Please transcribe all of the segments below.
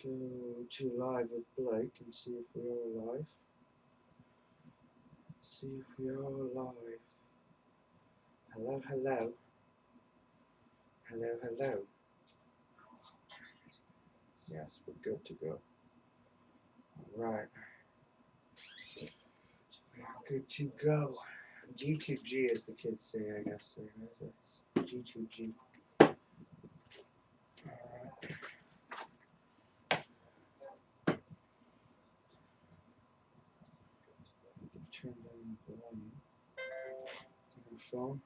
Go to live with Blake and see if we are live. Let's see if we are live. Hello, hello. Hello, hello. Yes, we're good to go. Alright. We are good to go. G2G as the kids say, I guess. G2G. Alright. Turn down the volume on my phone.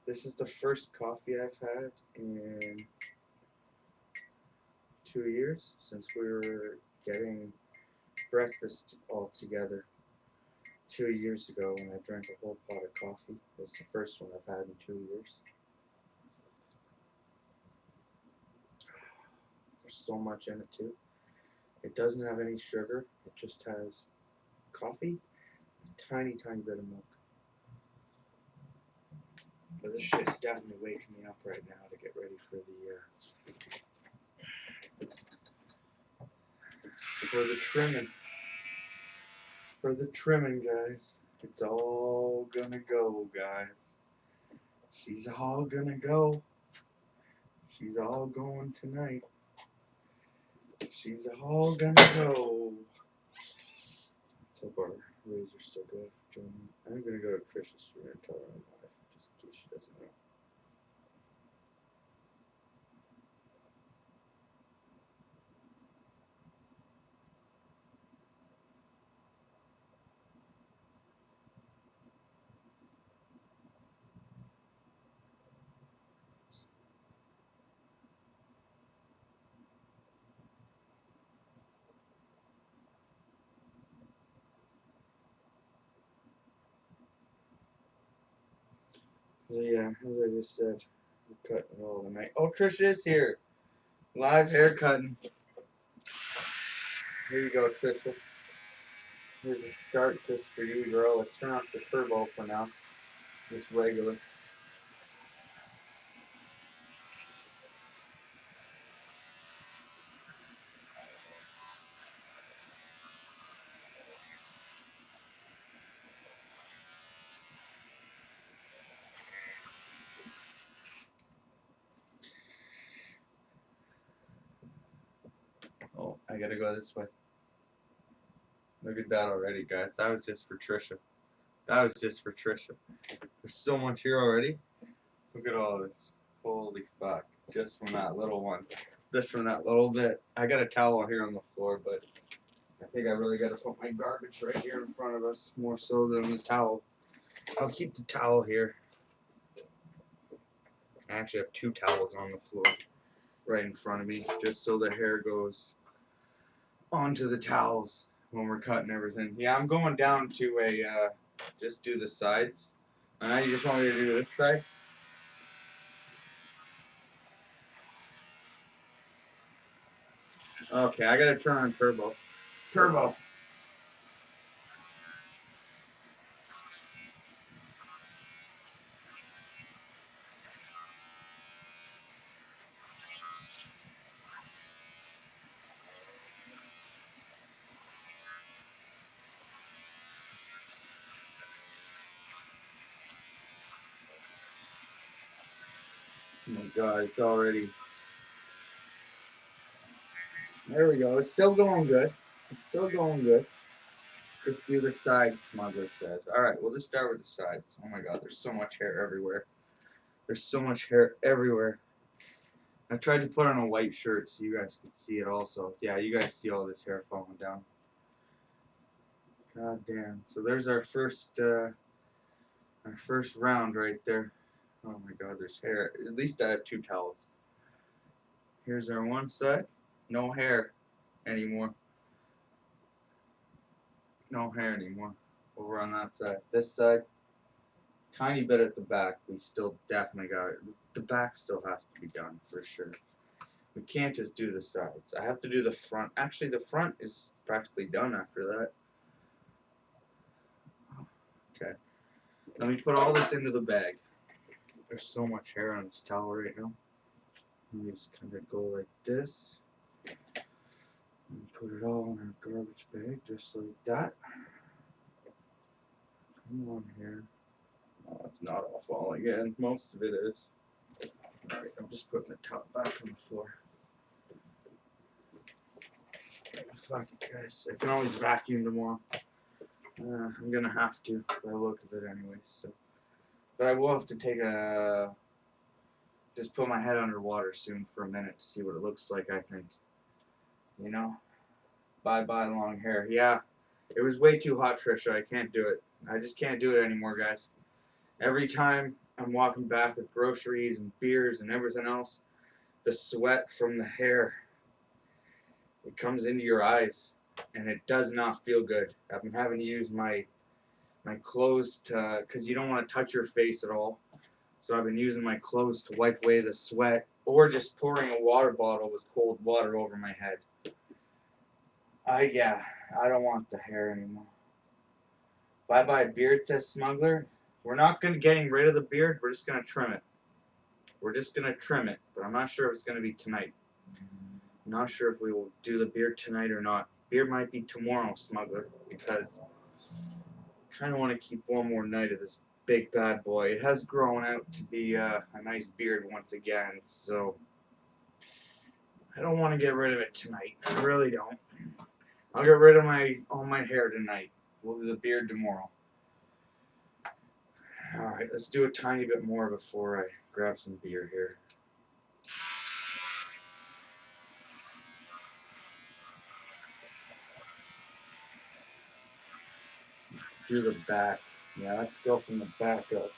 This is the first coffee I've had in 2 years since we were getting breakfast all together. 2 years ago when I drank a whole pot of coffee. It's the first one I've had in 2 years. There's so much in it too. It doesn't have any sugar. It just has coffee, a tiny, tiny bit of milk. But this shit's definitely waking me up right now to get ready for the trimming. For the trimming, guys. It's all gonna go, guys. She's all gonna go. She's all going tonight. She's all gonna go. Let's hope our razor's still good for joining. I'm gonna go to Trisha's stream and tell her I'm live, just in case she doesn't know. So yeah, as I just said, we're cutting all the night. Oh, Trisha is here. Live hair cutting. Here you go, Trisha. Here's a start just for you, girl. Let's turn off the turbo for now. Just regular. Oh, I gotta go this way. Look at that already, guys. That was just for Trisha. That was just for Trisha. There's so much here already. Look at all this. Holy fuck. Just from that little one. Just from that little bit. I got a towel here on the floor, but I think I really gotta put my garbage right here in front of us, more so than the towel. I'll keep the towel here. I actually have 2 towels on the floor right in front of me, just so the hair goes onto the towels when we're cutting everything. Yeah, I'm going down to a, just do the sides. You just want me to do this side? Okay, I gotta turn on turbo. Turbo. Oh my god, it's already... There we go. It's still going good. It's still going good. Just do the sides, Smuggler says. Alright, we'll just start with the sides. Oh my god, there's so much hair everywhere. There's so much hair everywhere. I tried to put on a white shirt so you guys could see it also. Yeah, you guys see all this hair falling down. God damn. So there's our first round right there. Oh my god, there's hair. At least I have 2 towels. Here's our one side. No hair anymore. No hair anymore. Over on that side. This side, tiny bit at the back. We still definitely got it. The back still has to be done for sure. We can't just do the sides. I have to do the front. Actually, the front is practically done after that. Okay. Let me put all this into the bag. There's so much hair on this towel right now. Let me just kind of go like this. And put it all in our garbage bag, just like that. Come on here. Oh, it's not all falling in. Most of it is. Alright, I'm just putting the top back on the floor. Fuck it, guys. I can always vacuum tomorrow. I'm gonna have to, by the look of it anyway, so. But I will have to take a... just put my head underwater soon for a minute to see what it looks like, I think. You know? Bye-bye long hair. Yeah, it was way too hot, Trisha. I can't do it. I just can't do it anymore, guys. Every time I'm walking back with groceries and beers and everything else, the sweat from the hair, it comes into your eyes, and it does not feel good. I've been having to use my clothes to, because you don't want to touch your face at all. So I've been using my clothes to wipe away the sweat, or just pouring a water bottle with cold water over my head. Yeah, I don't want the hair anymore. Bye bye beard, says Smuggler. We're not getting rid of the beard, we're just gonna trim it. We're just gonna trim it, but I'm not sure if it's gonna be tonight. I'm not sure if we will do the beard tonight or not. Beard might be tomorrow, Smuggler, because I kinda wanna keep one more night of this big bad boy. It has grown out to be a nice beard once again, so I don't want to get rid of it tonight. I really don't. I'll get rid of all my hair tonight. We'll do the beard tomorrow. Alright, let's do a tiny bit more before I grab some beer here. Let's do the back. Yeah, let's go from the back up.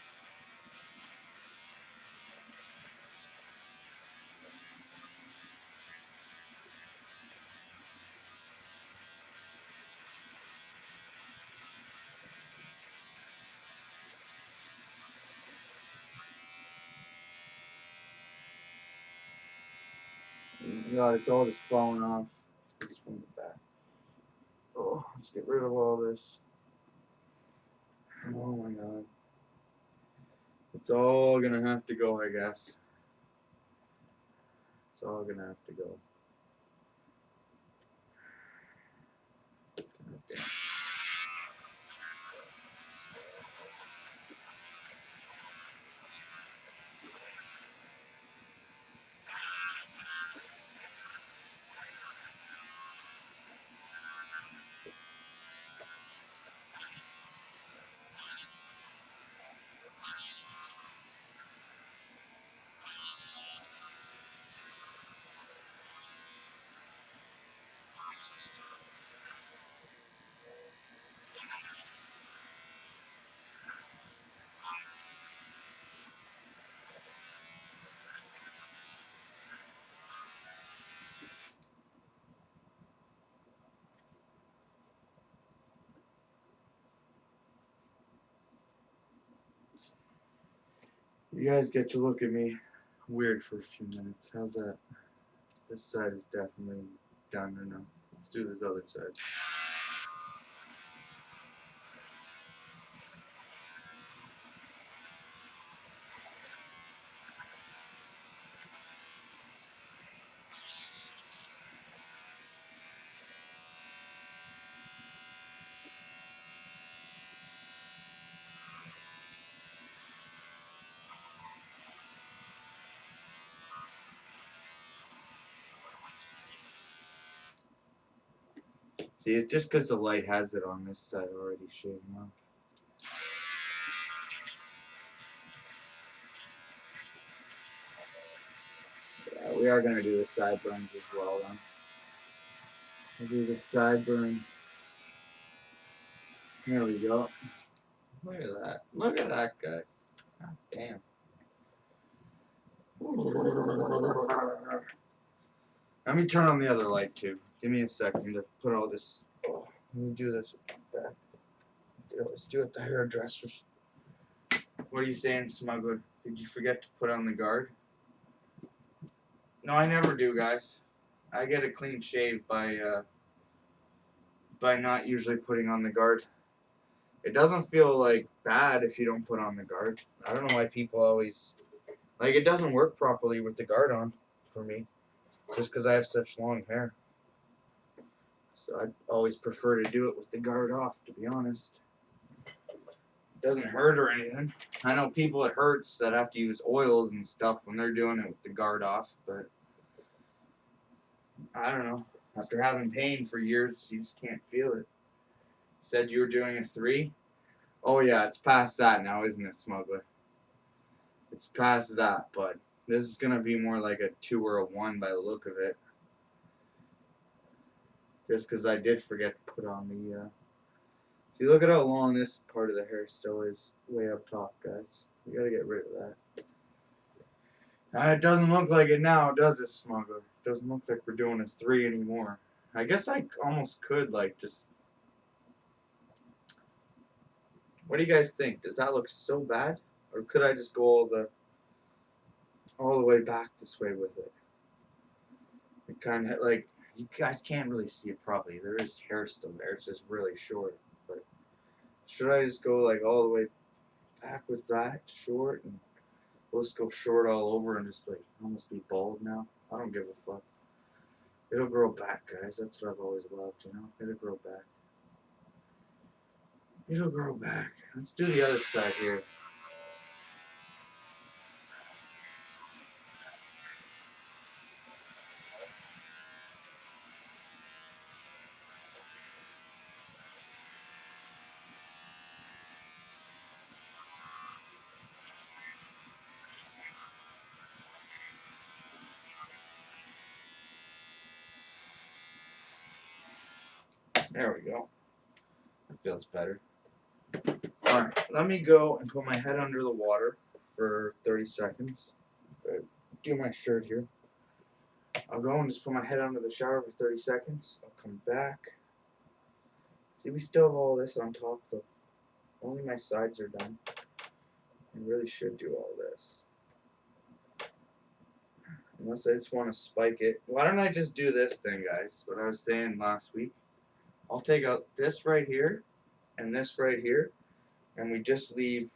God, it's all just falling off. It's from the back. Oh, let's get rid of all this. Oh my god. It's all gonna have to go, I guess. It's all gonna have to go. God damn. You guys get to look at me weird for a few minutes. How's that? This side is definitely done enough. Let's do this other side. See, it's just because the light has it on this side already shaving off. Yeah, we are going to do the sideburns as well then. We'll do the sideburns. There we go. Look at that. Look at that, guys. God damn. Let me turn on the other light too. Give me a second to put all this. Oh, let me do this back. Let's do it the hairdressers. What are you saying, Smuggler? Did you forget to put on the guard? No, I never do, guys. I get a clean shave by not usually putting on the guard. It doesn't feel like bad if you don't put on the guard. I don't know why people always like it doesn't work properly with the guard on for me, just because I have such long hair. So I'd always prefer to do it with the guard off, to be honest. It doesn't hurt or anything. I know people it hurts that have to use oils and stuff when they're doing it with the guard off, but I don't know. After having pain for years, you just can't feel it. Said you were doing a 3? Oh yeah, it's past that now, isn't it, Smuggler? It's past that, but this is gonna be more like a 2 or a 1 by the look of it. Just because I did forget to put on the, see, look at how long this part of the hair still is way up top, guys. We gotta get rid of that. It doesn't look like it now, does it, Smuggler? It doesn't look like we're doing a 3 anymore. I guess I almost could, like, just... What do you guys think? Does that look so bad? Or could I just go all the way back this way with it? It kind of, like, you guys can't really see it properly. There is hair still there. It's just really short. But should I just go, like, all the way back with that short? And we'll just go short all over and just, like, almost be bald now? I don't give a fuck. It'll grow back, guys. That's what I've always loved, you know? It'll grow back. It'll grow back. Let's do the other side here. There we go. That feels better. Alright, let me go and put my head under the water for 30 seconds. Do my shirt here. I'll go and just put my head under the shower for 30 seconds. I'll come back. See, we still have all this on top though. Only my sides are done. I really should do all this. Unless I just want to spike it. Why don't I just do this thing, guys? What I was saying last week. I'll take out this right here and this right here, and we just leave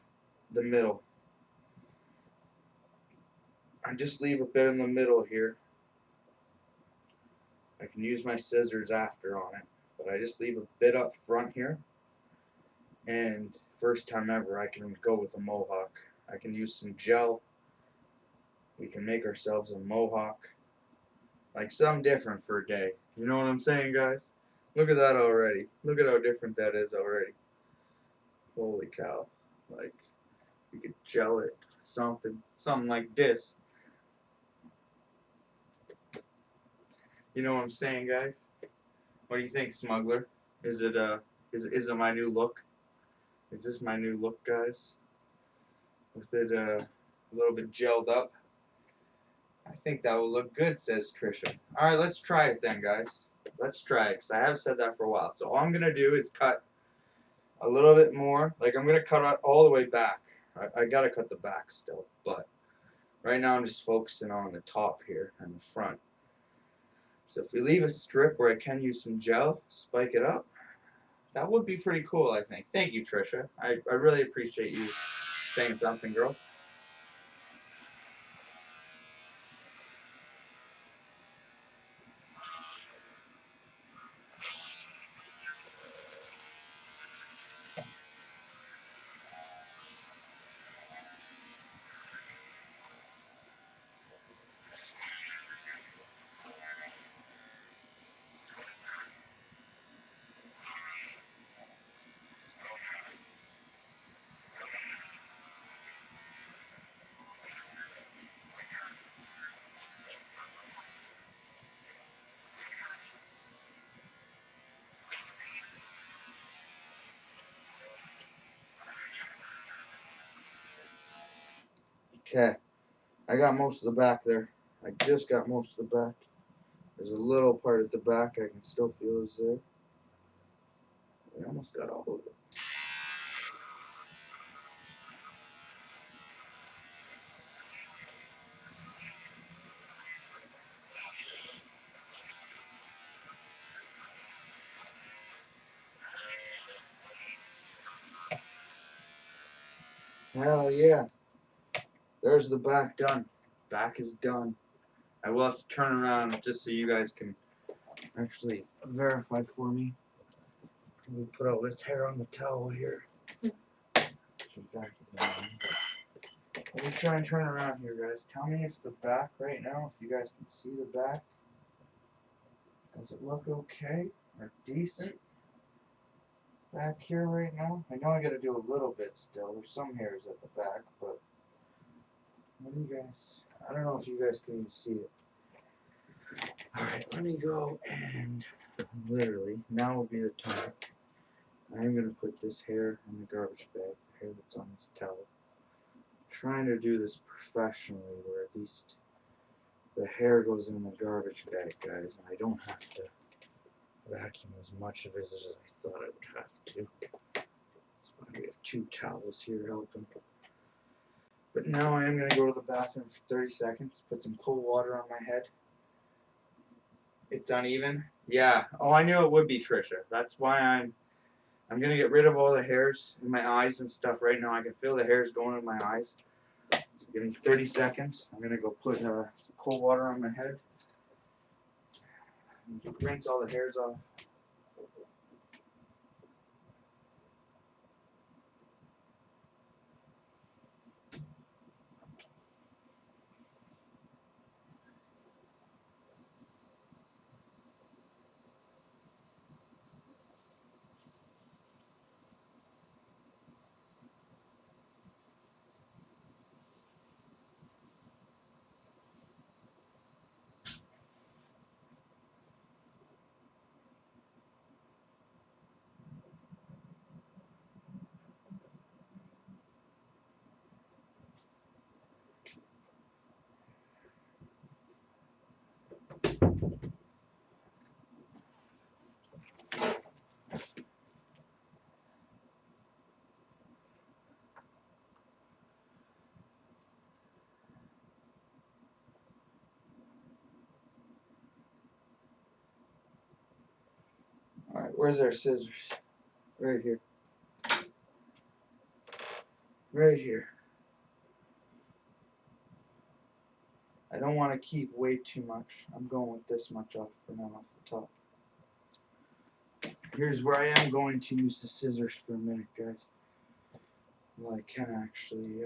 the middle. I just leave a bit in the middle here. I can use my scissors after on it, but I just leave a bit up front here. And first time ever, I can go with a mohawk. I can use some gel. We can make ourselves a mohawk. Like something different for a day. You know what I'm saying, guys? Look at that already. Look at how different that is already. Holy cow. Like, you could gel it. Something like this. You know what I'm saying, guys? What do you think, Smuggler? Is it my new look? Is this my new look, guys? With it a little bit gelled up? I think that will look good, says Trisha. Alright, let's try it then, guys. Let's try it, because I have said that for a while. So all I'm going to do is cut a little bit more. Like, I'm going to cut it all the way back. I got to cut the back still, but right now I'm just focusing on the top here and the front. So if we leave a strip where I can use some gel, spike it up, that would be pretty cool, I think. Thank you, Trisha. I really appreciate you saying something, girl. Okay, I got most of the back there. I just got most of the back. There's a little part at the back I can still feel is there. We almost got all of it. Hell yeah. There's the back done. Back is done. I will have to turn around just so you guys can actually verified for me. We put all this hair on the towel here. Let me try and turn around here, guys. Tell me if the back right now, if you guys can see the back. Does it look okay or decent back here right now? I know I gotta do a little bit still. There's some hairs at the back, but what do you guys, I don't know if you guys can even see it. Alright, let me go and literally, now will be the time. I'm gonna put this hair in the garbage bag, the hair that's on this towel. I'm trying to do this professionally where at least the hair goes in the garbage bag, guys, and I don't have to vacuum as much of it as I thought I would have to. So we have 2 towels here helping. But now I am going to go to the bathroom for 30 seconds, put some cold water on my head. It's uneven? Yeah. Oh, I knew it would be, Trisha. That's why I'm going to get rid of all the hairs in my eyes and stuff right now. I can feel the hairs going in my eyes. So give me 30 seconds. I'm going to go put some cold water on my head. And rinse all the hairs off. Alright, where's our scissors? Right here. Right here. I don't want to keep way too much. I'm going with this much off for now, off the top. Here's where I am going to use the scissors for a minute, guys. Well, I can actually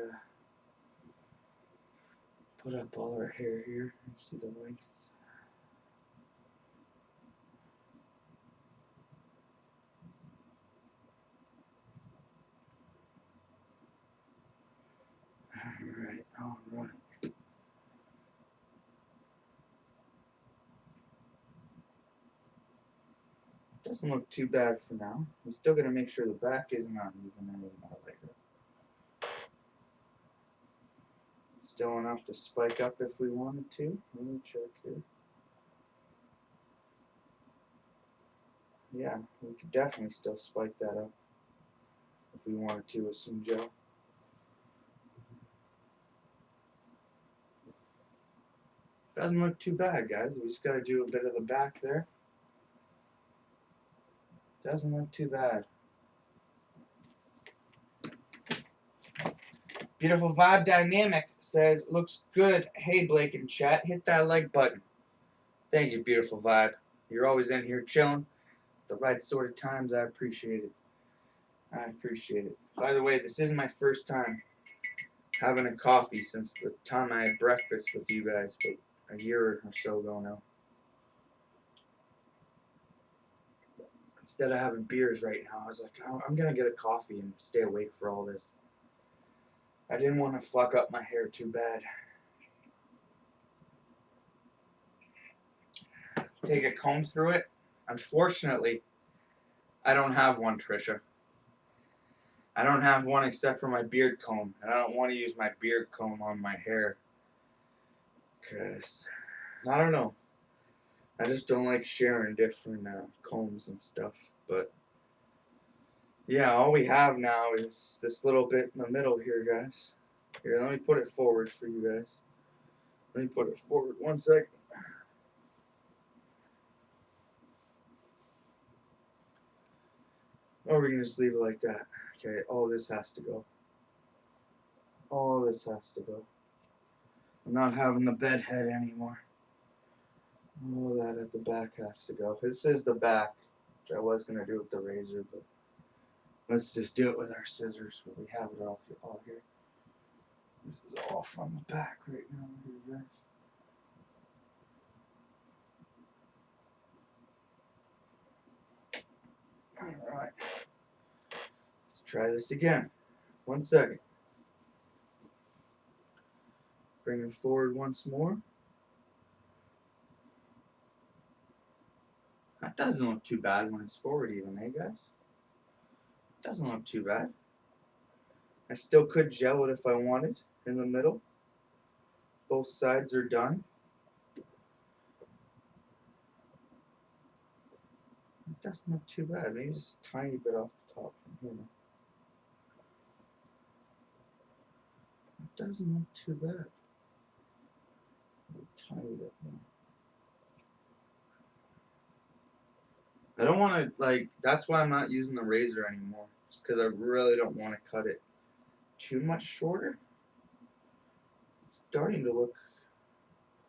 put up all our hair here and see the length. Alright. Doesn't look too bad for now. I'm still going to make sure the back isn't uneven anymore later. Still enough to spike up if we wanted to. Let me check here. Yeah, we could definitely still spike that up if we wanted to with some gel. Doesn't look too bad, guys. We just got to do a bit of the back there. Doesn't look too bad. Beautiful Vibe Dynamic says, looks good. Hey, Blake and chat, hit that like button. Thank you, Beautiful Vibe. You're always in here chilling. The right sort of times, I appreciate it. I appreciate it. By the way, this isn't my first time having a coffee since the time I had breakfast with you guys, but a year or so ago now. Instead of having beers right now, I was like, oh, I'm going to get a coffee and stay awake for all this. I didn't want to fuck up my hair too bad. Take a comb through it. Unfortunately, I don't have one, Trisha. I don't have one except for my beard comb, and I don't want to use my beard comb on my hair. Because, I don't know. I just don't like sharing different combs and stuff. But, yeah, all we have now is this little bit in the middle here, guys. Here, let me put it forward for you guys. Let me put it forward 1 second. Or we can just leave it like that. Okay, all this has to go. All this has to go. I'm not having the bed head anymore. All that at the back has to go. This is the back, which I was gonna do with the razor, but let's just do it with our scissors. We have it all here. This is all from the back right now, here, guys. All right. Let's try this again. 1 second. Bring it forward once more. That doesn't look too bad when it's forward even, eh guys? Doesn't look too bad. I still could gel it if I wanted in the middle. Both sides are done. It doesn't look too bad. Maybe just a tiny bit off the top from here. It doesn't look too bad. A tiny bit more. I don't want to, like, that's why I'm not using the razor anymore. Just because I really don't want to cut it too much shorter. It's starting to look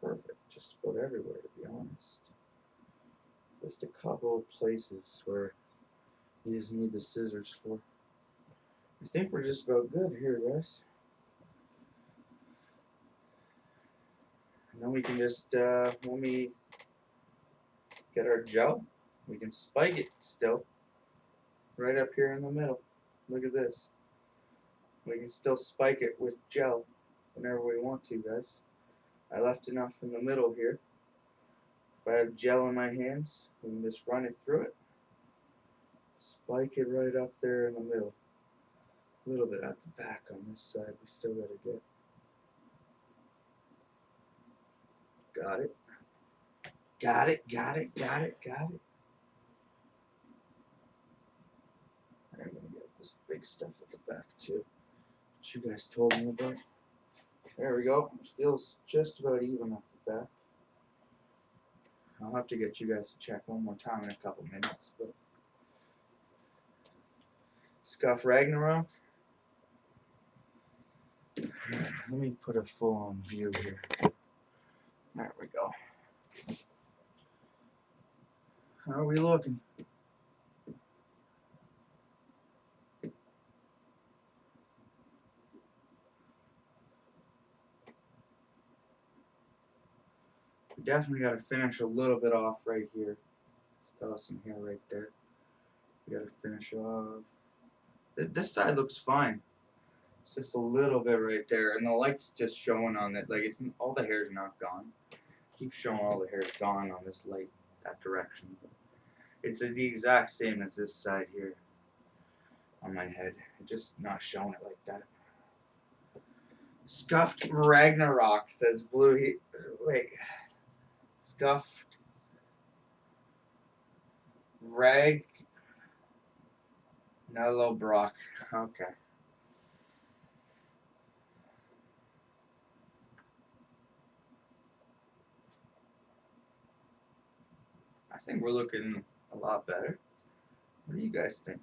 perfect just about everywhere, to be honest. Just a couple of places where you just need the scissors for. I think we're just about good here, guys. And then we can just, when we get our gel, we can spike it still. Right up here in the middle. Look at this. We can still spike it with gel whenever we want to, guys. I left enough in the middle here. If I have gel in my hands, we can just run it through it. Spike it right up there in the middle. A little bit at the back on this side we still gotta get. Got it. Got it, got it, got it, got it. I'm gonna get this big stuff at the back too, that you guys told me about. There we go. It feels just about even at the back. I'll have to get you guys to check one more time in a couple minutes. But Scuff Ragnarok. Let me put a full-on view here. There we go. How are we looking? We definitely got to finish a little bit off right here. Still have some hair right there. We got to finish off. This side looks fine. It's just a little bit right there, and the light's just showing on it. Like, it's all the hair's not gone. Keep showing all the hair's gone on this light, that direction. It's the exact same as this side here on my head. It's just not showing it like that. Scuffed Ragnarok says Blue. Wait. Scuffed Rag. Nello Brock. Okay. I think we're looking a lot better. What do you guys think?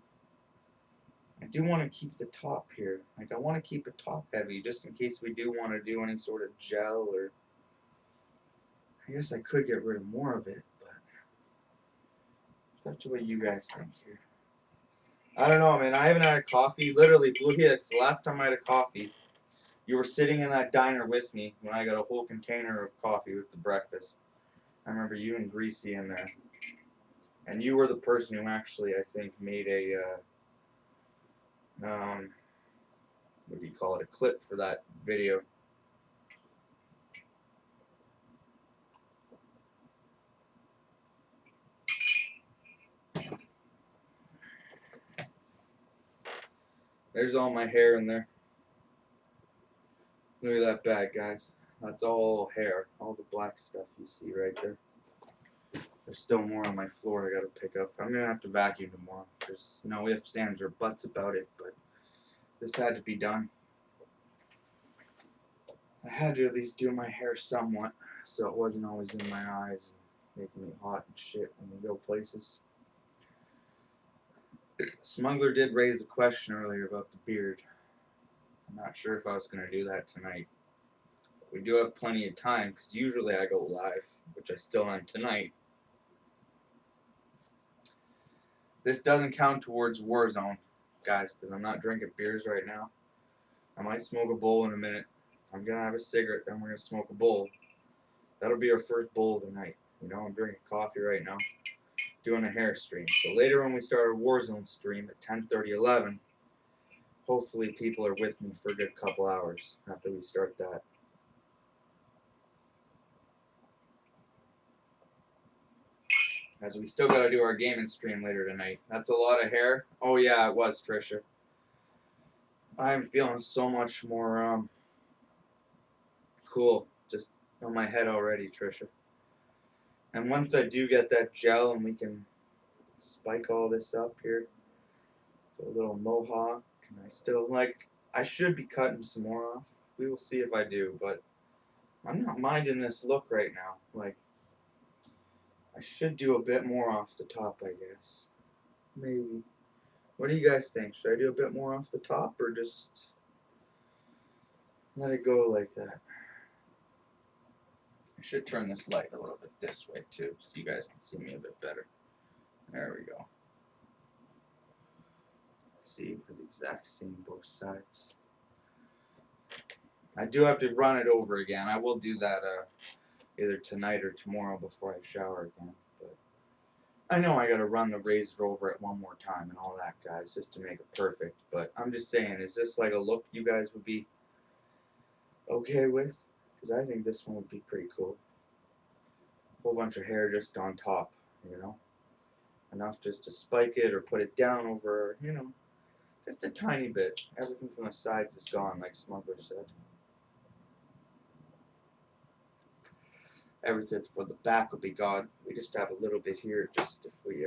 I do want to keep the top here. Like, I want to keep it top heavy just in case we do want to do any sort of gel or... I guess I could get rid of more of it, but it's up to what you guys think here. I don't know, man. I haven't had a coffee. Literally, Blue Helix, the last time I had a coffee, you were sitting in that diner with me when I got a whole container of coffee with the breakfast. I remember you and Greasy in there. And you were the person who actually, I think, made a, what do you call it, a clip for that video. There's all my hair in there. Look at that bag, guys. That's all hair. All the black stuff you see right there. There's still more on my floor I gotta pick up. I'm gonna have to vacuum tomorrow. There's no ifs, ands, or buts about it, but this had to be done. I had to at least do my hair somewhat, so it wasn't always in my eyes and making me hot and shit when we go places. Smuggler did raise a question earlier about the beard. I'm not sure if I was gonna do that tonight. We do have plenty of time because usually I go live, which I still am tonight. This doesn't count towards Warzone, guys, because I'm not drinking beers right now. I might smoke a bowl in a minute. I'm going to have a cigarette, then we're going to smoke a bowl. That'll be our first bowl of the night. You know, I'm drinking coffee right now, doing a hair stream. So later when we start a Warzone stream at 10:30, 11, hopefully people are with me for a good couple hours after we start that. As we still got to do our gaming stream later tonight. That's a lot of hair. Oh yeah, it was, Trisha. I'm feeling so much more cool just on my head already, Trisha. And once I do get that gel and we can spike all this up here, a little mohawk, and I still, like, I should be cutting some more off. We will see if I do, but I'm not minding this look right now. Like, I should do a bit more off the top, I guess. Maybe. What do you guys think? Should I do a bit more off the top or just let it go like that? I should turn this light a little bit this way too, so you guys can see me a bit better. There we go. See, for the exact same both sides. I do have to run it over again. I will do that either tonight or tomorrow before I shower again. But I know I gotta run the razor over it one more time and all that, guys, just to make it perfect. But I'm just saying, is this like a look you guys would be okay with? Because I think this one would be pretty cool. Whole bunch of hair just on top, you know? Enough just to spike it or put it down over, you know, just a tiny bit. Everything from the sides is gone, like Smuggler said. Everything for the back would be gone. We just have a little bit here, just if we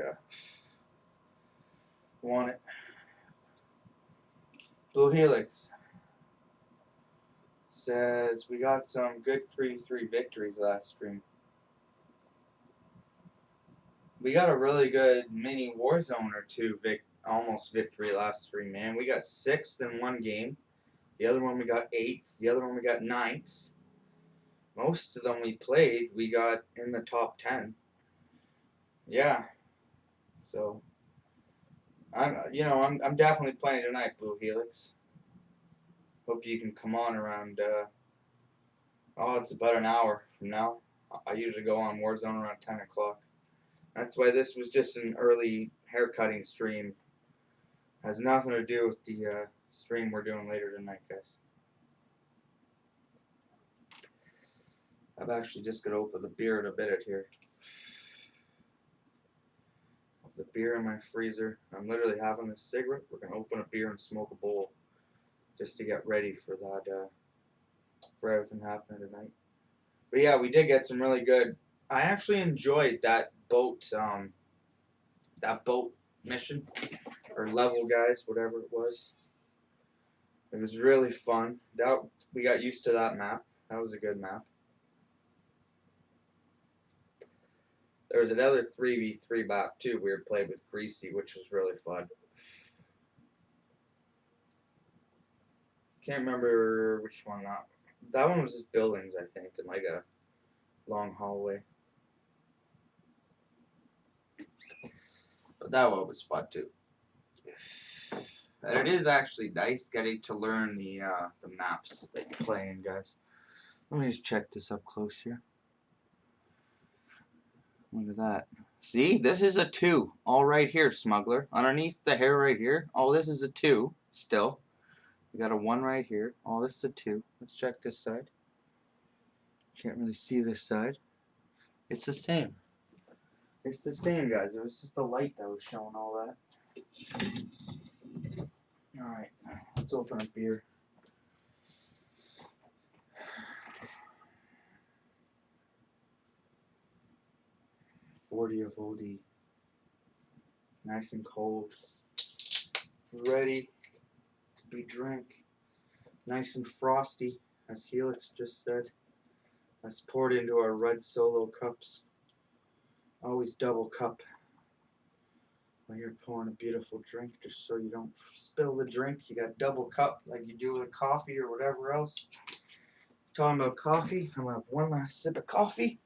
want it. Blue Helix says we got some good 3-3 victories last stream. We got a really good mini Warzone or two almost victory last stream, man. We got 6th in one game. The other one we got 8th. The other one we got 9th. Most of them we played, we got in the top 10. Yeah. So I'm definitely playing tonight, Blue Helix. Hope you can come on around it's about an hour from now. I usually go on Warzone around 10 o'clock. That's why this was just an early haircutting stream. Has nothing to do with the stream we're doing later tonight, guys. I've actually just got to open the beer in a minute here. The beer in my freezer. I'm literally having a cigarette. We're going to open a beer and smoke a bowl just to get ready for that, for everything happening tonight. But yeah, we did get some really good. I actually enjoyed that boat mission or level, guys, whatever it was. It was really fun. We got used to that map. That was a good map. There was another 3v3 map too. We were playing with Greasy, which was really fun. Can't remember which one that one was just buildings, I think, and like a long hallway. But that one was fun too. And it is actually nice getting to learn the maps that you play in, guys. Let me just check this up close here. Look at that. See, this is a 2. All right here, Smuggler. Underneath the hair right here. Oh, this is a 2 still. We got a 1 right here. Oh, this is a 2. Let's check this side. Can't really see this side. It's the same. It's the same, guys. It was just the light that was showing all that. Alright, let's open a beer. .40 of OD. Nice and cold. Ready to be drank. Nice and frosty, as Helix just said. That's poured into our red Solo cups. Always double cup when you're pouring a beautiful drink, just so you don't spill the drink. You got double cup like you do with coffee or whatever else. talking about coffee. I'm gonna have one last sip of coffee,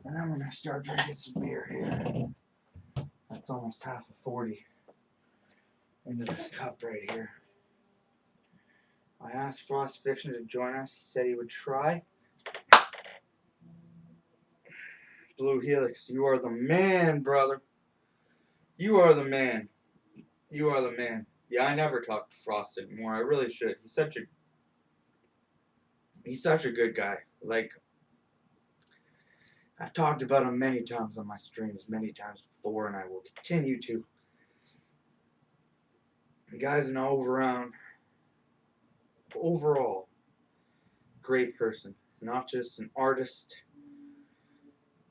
and then we're gonna start drinking some beer here. That's almost half of 40 into this cup right here. I asked Frost Fiction to join us. He said he would try. Blue Helix, you are the man, brother. You are the man. You are the man. Yeah, I never talk to Frost anymore. I really should. He's such a good guy. Like, I've talked about him many times on my streams, many times before, and I will continue to. The guy's an overall great person. Not just an artist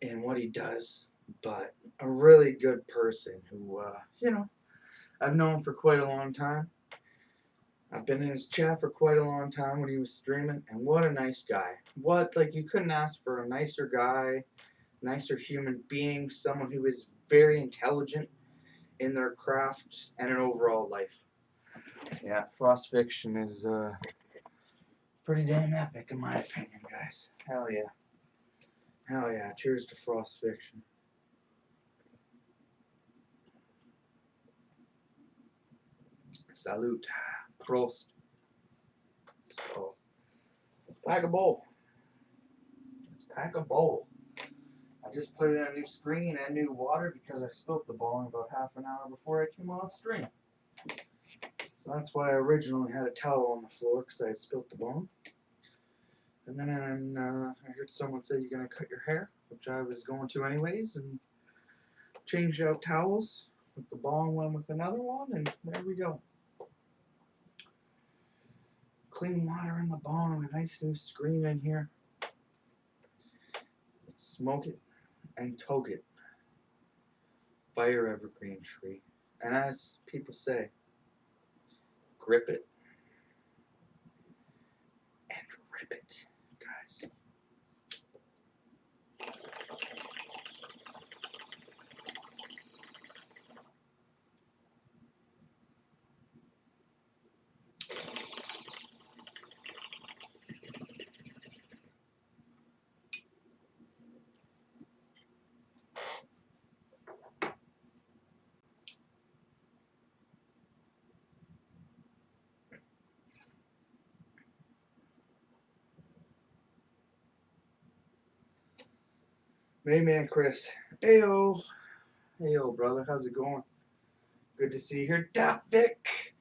in what he does, but a really good person who, I've known for quite a long time. I've been in his chat for quite a long time when he was streaming, and what a nice guy. You couldn't ask for a nicer guy, nicer human being, someone who is very intelligent in their craft and an overall life. Yeah, Frost Fiction is pretty damn epic in my opinion, guys. Hell yeah. Hell yeah. Cheers to Frost Fiction. Salute. Prost. So, let's pack a bowl. Let's pack a bowl. I just put in a new screen and new water because I spilt the ball in about half an hour before I came on stream. So that's why I originally had a towel on the floor, because I had spilt the ball. And then I heard someone say you're going to cut your hair, which I was going to anyways, and changed out towels with the ball one with another one, and there we go. Clean water in the bong, a nice new screen in here. Let's smoke it and toke it. Fire evergreen tree. And as people say, grip it and rip it, guys. Hey man, Chris. Heyo. Heyo, brother. How's it going? Good to see you here. Vic.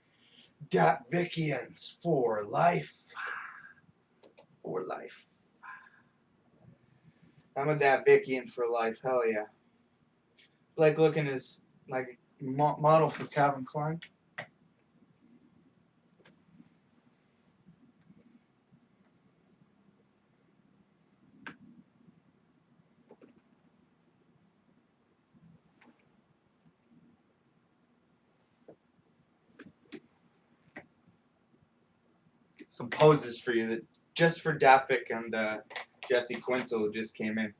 Vickians for life. For life. I'm a Vickian for life. Hell yeah. Like looking as like model for Calvin Klein. Some poses for you that just for Daffik and Jesse Quinzel who just came in.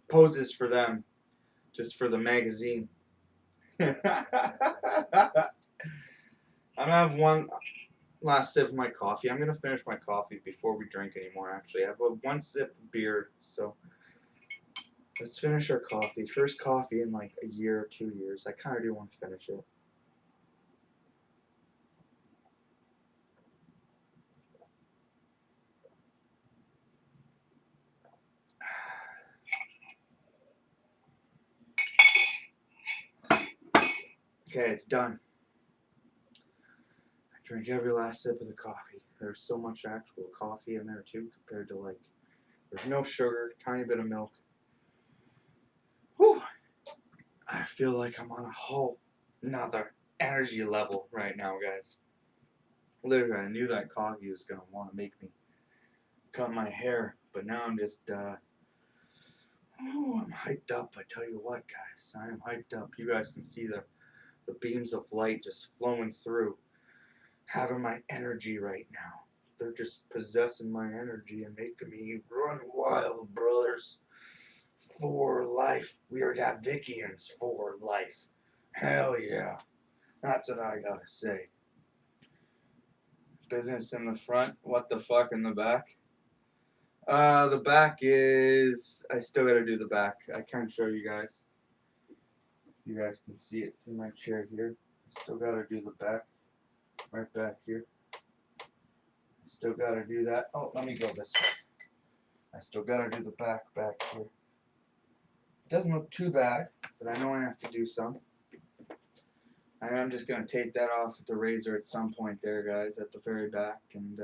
Poses for them, just for the magazine. I'm gonna have one last sip of my coffee. I'm gonna finish my coffee before we drink anymore. Actually, I have one sip of beer, so let's finish our coffee. First coffee in like a year or 2 years. I kind of do want to finish it. Okay, it's done. I drank every last sip of the coffee. There's so much actual coffee in there too, compared to like, there's no sugar, tiny bit of milk. Whew! I feel like I'm on a whole another energy level right now, guys. Literally, I knew that coffee was gonna want to make me cut my hair, but now I'm just, I'm hyped up. I tell you what, guys, I am hyped up. You guys can see the beams of light just flowing through, having my energy right now. They're just possessing my energy and making me run wild, brothers. For life. We are Vickians for life. Hell yeah. That's what I gotta say. Business in the front, what the fuck in the back? The back is, I still gotta do the back. I can't show you guys. You guys can see it through my chair here. I still gotta do the back. Right back here. Still gotta do that. Oh, let me go this way. I still gotta do the back here. Doesn't look too bad, but I know I have to do some. And I'm just gonna take that off with the razor at some point there, guys, at the very back, and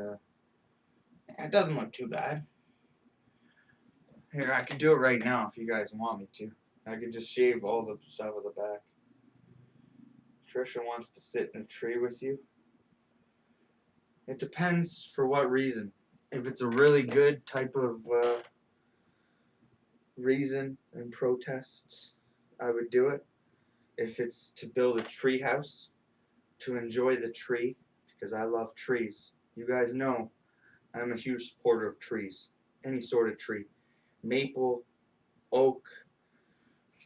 it doesn't look too bad. Here, I can do it right now if you guys want me to. I could just shave all the stuff of the back. Trisha wants to sit in a tree with you. It depends for what reason. If it's a really good type of reason and protests, I would do it. If it's to build a tree house, to enjoy the tree, because I love trees. You guys know I'm a huge supporter of trees. Any sort of tree. Maple, oak,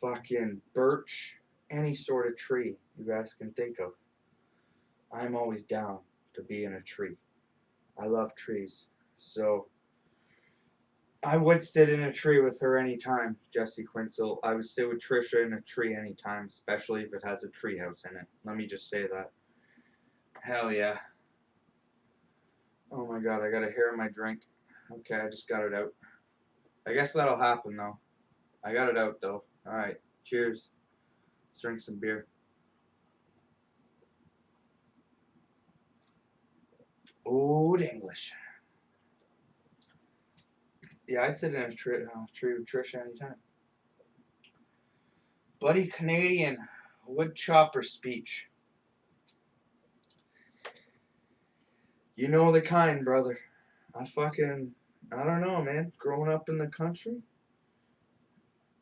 fucking birch, any sort of tree you guys can think of. I'm always down to be in a tree. I love trees. So I would sit in a tree with her anytime, Jesse Quinzel. I would sit with Trisha in a tree anytime, especially if it has a tree house in it. Let me just say that. Hell yeah. Oh my god, I got a hair in my drink. Okay, I just got it out. I guess that'll happen though. I got it out though. Alright, cheers. Let's drink some beer. Old English. Yeah, I'd sit in a tree with Trisha anytime. Buddy Canadian wood chopper speech. You know the kind, brother. I don't know, man. Growing up in the country,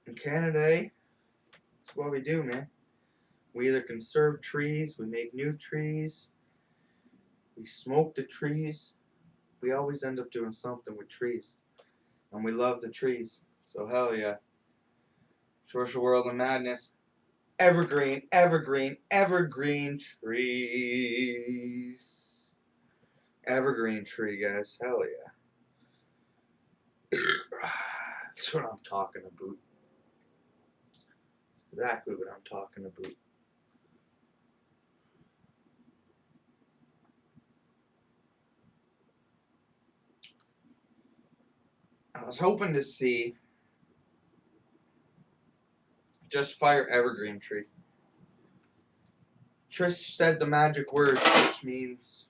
in Canada, eh? That's what we do, man. We either conserve trees, we make new trees, we smoke the trees. We always end up doing something with trees. And we love the trees. So hell yeah. Social World of Madness. Evergreen, evergreen, evergreen trees. Evergreen tree, guys. Hell yeah. That's what I'm talking about. Exactly what I'm talking about. I was hoping to see just fire evergreen tree. Trish said the magic word, which means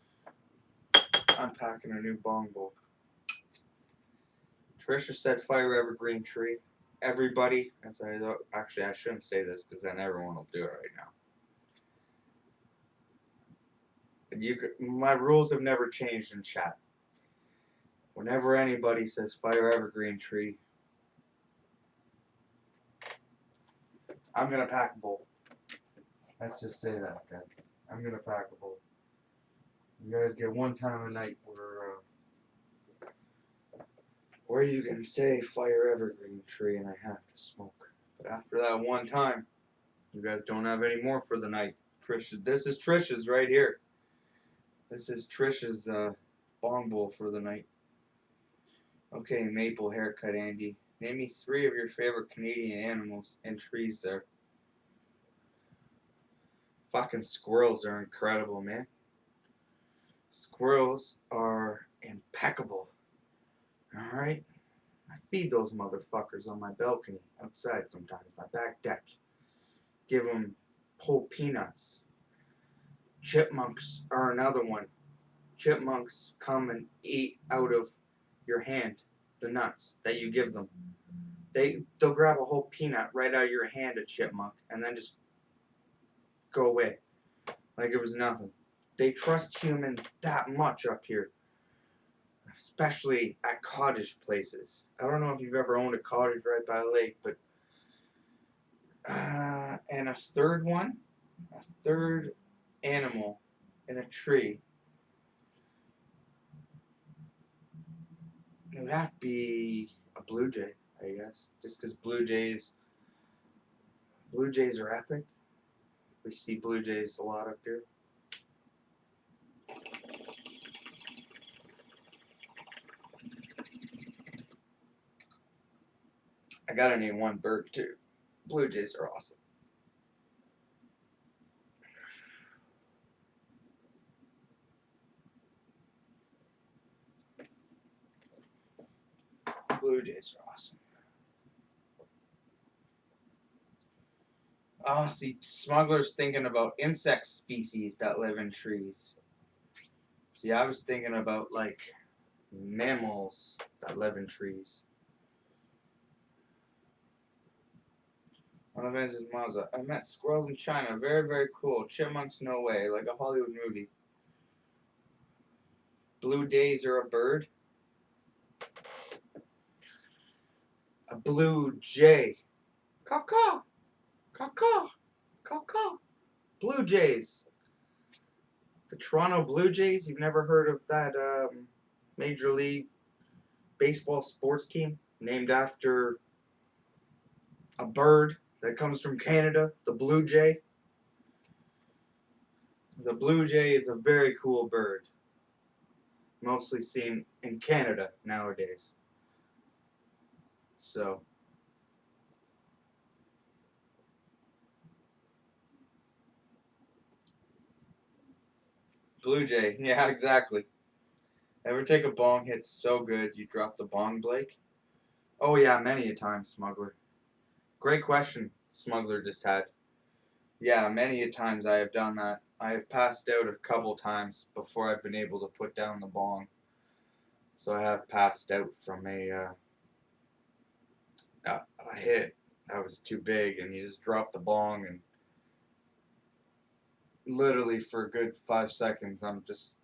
I'm packing a new bong bowl. Trisha said fire evergreen tree. Everybody, actually I shouldn't say this because then everyone will do it right now. My rules have never changed in chat. Whenever anybody says fire evergreen tree, I'm gonna pack a bowl. Let's just say that, guys. I'm gonna pack a bowl. You guys get one time a night where you can say fire evergreen tree and I have to smoke. But after that one time, you guys don't have any more for the night. This is Trisha's right here. This is Trisha's bong bowl for the night. Okay, maple haircut, Andy. Name me 3 of your favorite Canadian animals and trees there. Fucking squirrels are incredible, man. Squirrels are impeccable. Alright? I feed those motherfuckers on my balcony outside sometimes, my back deck. Give them whole peanuts. Chipmunks are another one. Chipmunks come and eat out of your hand the nuts that you give them. They'll grab a whole peanut right out of your hand, a chipmunk, and then just go away like it was nothing. They trust humans that much up here, especially at cottage places. I don't know if you've ever owned a cottage right by a lake, but and a third animal in a tree. It would have to be a blue jay, I guess, just because blue jays are epic. We see blue jays a lot up here. I gotta name one bird too. Blue jays are awesome. Blue jays are awesome. Oh, see, Smuggler's thinking about insect species that live in trees. See, I was thinking about, like, mammals that live in trees. One of his is Mazda. I met squirrels in China. Very, very cool. Chipmunks, no way. Like a Hollywood movie. Blue jays are a bird? A blue jay. Caw-caw. Caw-caw. Caw-caw. Blue jays. The Toronto Blue Jays? You've never heard of that Major League Baseball sports team named after a bird that comes from Canada, the blue jay? The blue jay is a very cool bird, mostly seen in Canada nowadays. So, blue jay, yeah, exactly. Ever take a bong hit so good you drop the bong, Blake? Oh yeah, many a time, Smuggler. Great question, Smuggler just had. Yeah, many a times I have done that. I have passed out a couple times before I've been able to put down the bong. So I have passed out from a hit that was too big, and you just drop the bong, and literally for a good 5 seconds I'm just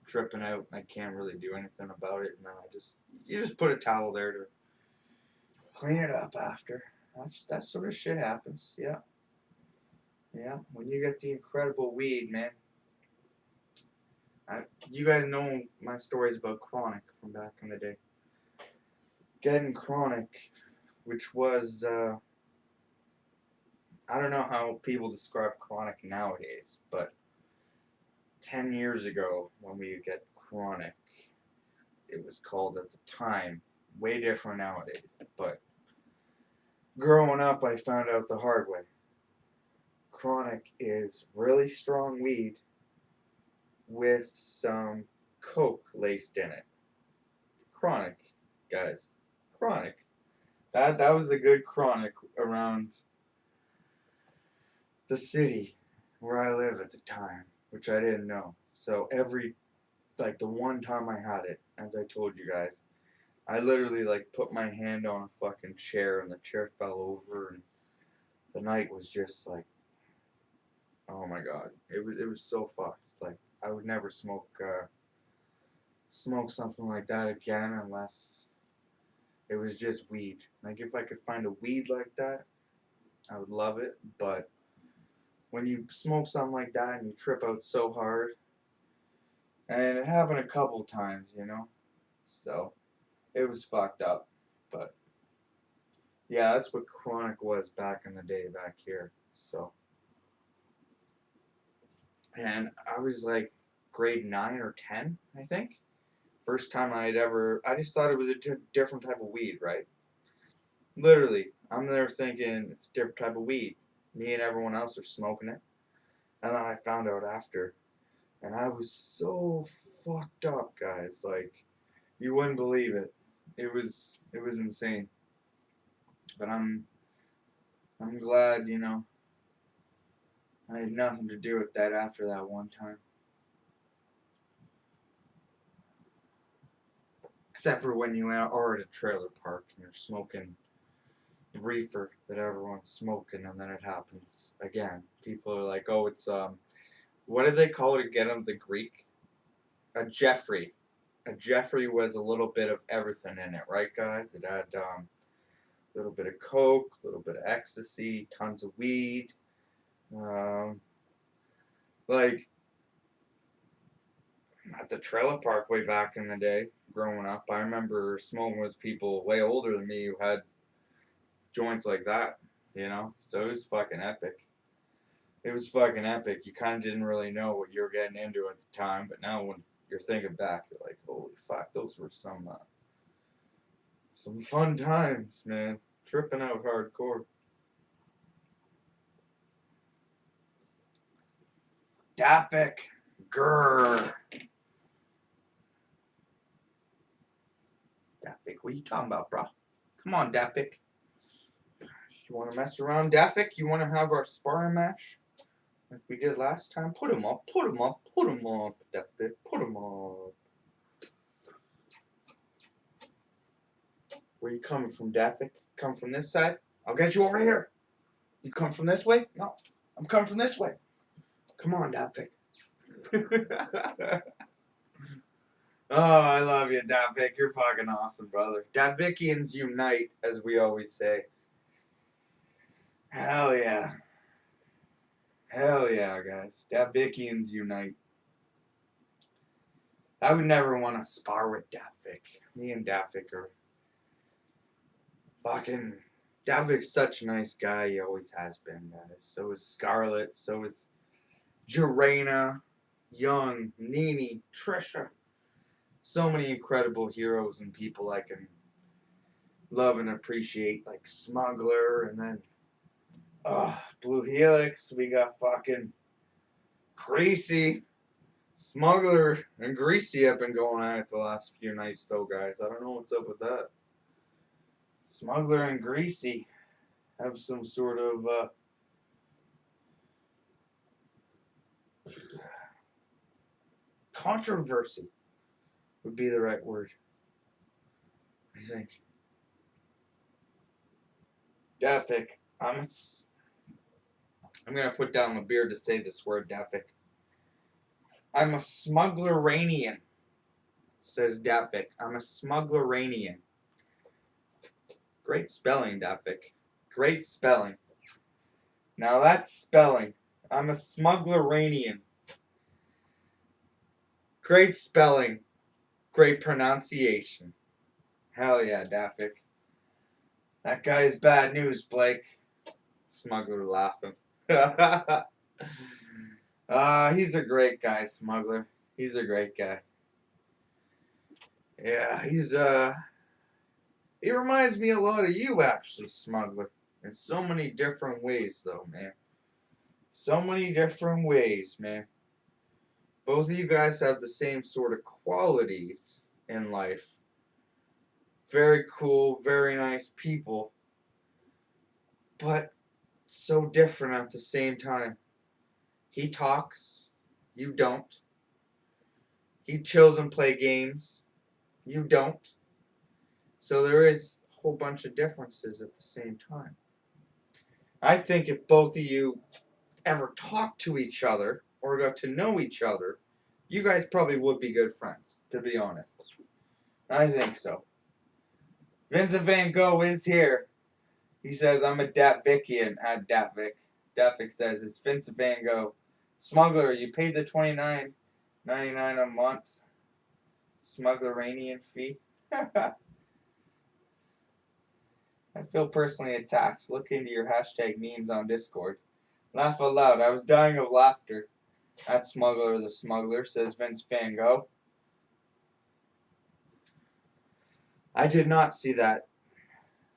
tripping out and I can't really do anything about it, and then you just put a towel there to clean it up after. That sort of shit happens. Yeah. Yeah, when you get the incredible weed, man. You guys know my stories about chronic from back in the day. Getting chronic, which was I don't know how people describe chronic nowadays, but 10 years ago when we would get chronic, it was called at the time, way different nowadays, but growing up I found out the hard way. Chronic is really strong weed with some coke laced in it. Chronic, guys. Chronic. That was the good chronic around the city where I live at the time, which I didn't know. So the one time I had it, as I told you guys, I literally put my hand on a fucking chair and the chair fell over, and the night was just oh my god, it was so fucked. I would never smoke something like that again unless it was just weed. If I could find a weed like that, I would love it, but when you smoke something like that and you trip out so hard, and it happened a couple times, so it was fucked up. But yeah, that's what chronic was back in the day back here. So, and I was grade 9 or 10, I think. First time I just thought it was a different type of weed, right? Literally, I'm there thinking it's a different type of weed. Me and everyone else are smoking it. And then I found out after. And I was so fucked up, guys. You wouldn't believe it. It was insane. But I'm glad, I had nothing to do with that after that one time. Except for when you are at a trailer park and you're smoking the reefer that everyone's smoking, and then it happens again. People are like, oh, it's, what did they call it again of the Greek? A Jeffrey. A Jeffrey was a little bit of everything in it, right, guys? It had, a little bit of coke, a little bit of ecstasy, tons of weed. At the trailer park way back in the day, growing up, I remember smoking with people way older than me who had joints like that, So it was fucking epic. It was fucking epic. You kind of didn't really know what you were getting into at the time, but now when you're thinking back, you're like, holy fuck, those were some fun times, man. Tripping out hardcore. Daphic. Grrr. Daphic, what are you talking about, bro? Come on, Daphic. You want to mess around, Daphic? You want to have our sparring match? Like we did last time? Put him up, put him up, put him up, Daphic, put him up. Where you coming from, Daphic? Come from this side? I'll get you over here. You come from this way? No, I'm coming from this way. Come on, Daphic. Oh, I love you, Daphic. You're fucking awesome, brother. Davicians unite, as we always say. Hell yeah. Hell yeah, guys. Davicians unite. I would never want to spar with Daphic. Me and Daphic are fucking... Davic's such a nice guy. He always has been, guys. So is Scarlet. So is Jarena, Young, Nini, Trisha. So many incredible heroes and people I can love and appreciate, like Smuggler, and then Blue Helix. We got fucking Greasy. Smuggler and Greasy have been going at it the last few nights, though, guys. I don't know what's up with that. Smuggler and Greasy have some sort of controversy would be the right word, I think. Daphic, I'm gonna put down my beard to say this word, Daphic. I'm a Smuggleranian, says Daphic. I'm a Smuggleranian. Great spelling, Daphic. Great spelling. Now that's spelling. I'm a Smuggleranian. Great spelling. Great pronunciation. Hell yeah, Daphic. That guy is bad news, Blake. Smuggler laughing. He's a great guy, Smuggler. He's a great guy. Yeah, he reminds me a lot of you, actually, Smuggler. In so many different ways, though, man. So many different ways, man. Both of you guys have the same sort of qualities in life. Very cool, very nice people. But so different at the same time. He talks. You don't. He chills and play games. You don't. So there is a whole bunch of differences at the same time. I think if both of you ever talked to each other or got to know each other, you guys probably would be good friends, to be honest. I think so. Vincent Van Gogh is here. He says, I'm a Datvician at Datvic. Datvic says, it's Vincent Van Gogh. Smuggler, you paid the $29.99 a month Smuggleranian fee. I feel personally attacked. Look into your hashtag memes on Discord. Laugh out loud. I was dying of laughter. At Smuggler the Smuggler, says Vince Van Gogh. I did not see that,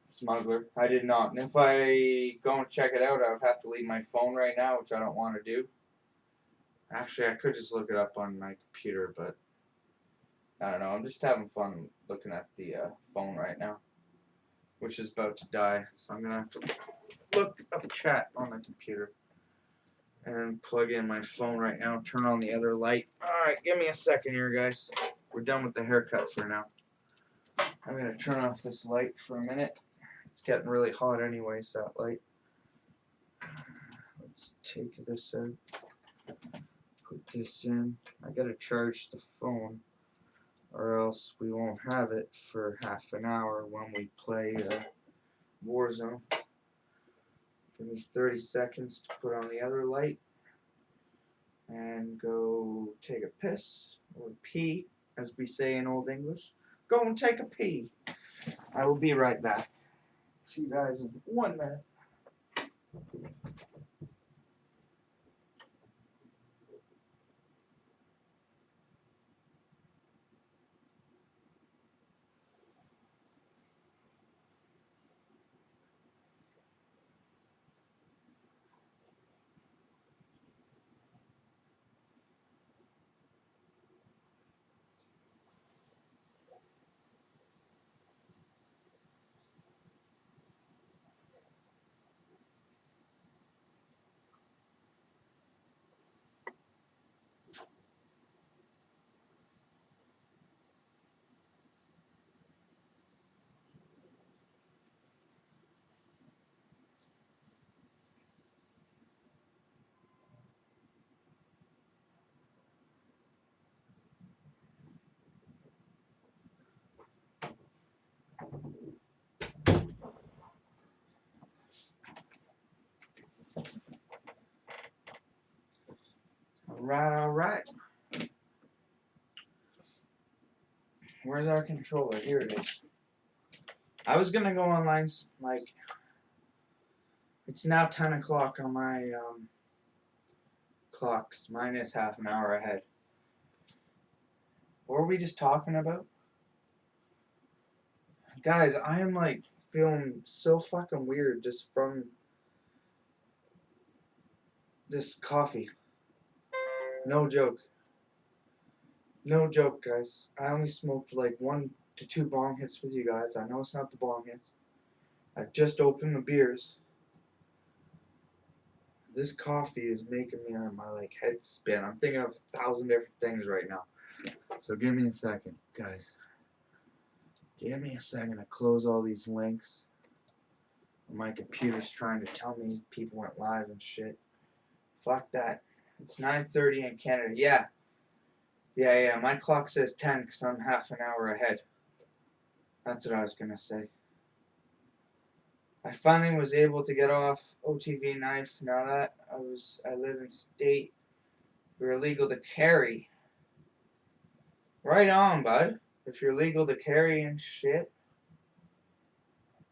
Smuggler. I did not. And if I go and check it out, I would have to leave my phone right now, which I don't want to do. Actually, I could just look it up on my computer, but I don't know. I'm just having fun looking at the phone right now, which is about to die. So I'm going to have to look up chat on the computer and plug in my phone right now. Turn on the other light. Alright, give me a second here, guys. We're done with the haircut for now. I'm going to turn off this light for a minute. It's getting really hot anyways, that light. Let's take this out. Put this in. I gotta charge the phone, or else we won't have it for half an hour when we play Warzone. Give me 30 seconds to put on the other light and go take a piss, or pee, as we say in Old English. Go and take a pee. I will be right back. See you guys in 1 minute. Alright. Where's our controller? Here it is. I was gonna go online, like, it's now 10 o'clock on my clock, 'cause mine is half an hour ahead. What were we just talking about? Guys, I am like feeling so fucking weird just from this coffee. No joke. No joke, guys. I only smoked like 1 to 2 bong hits with you guys. I know it's not the bong hits. I just opened the beers. This coffee is making me my like head spin. I'm thinking of 1,000 different things right now. So give me a second, guys. Give me a second to close all these links. My computer's trying to tell me people went live and shit. Fuck that. It's 9:30 in Canada. Yeah. Yeah. My clock says 10 because I'm half an hour ahead. That's what I was gonna say. I finally was able to get off OTV knife. Now that I live in state where you're legal to carry. Right on, bud. If you're legal to carry and shit.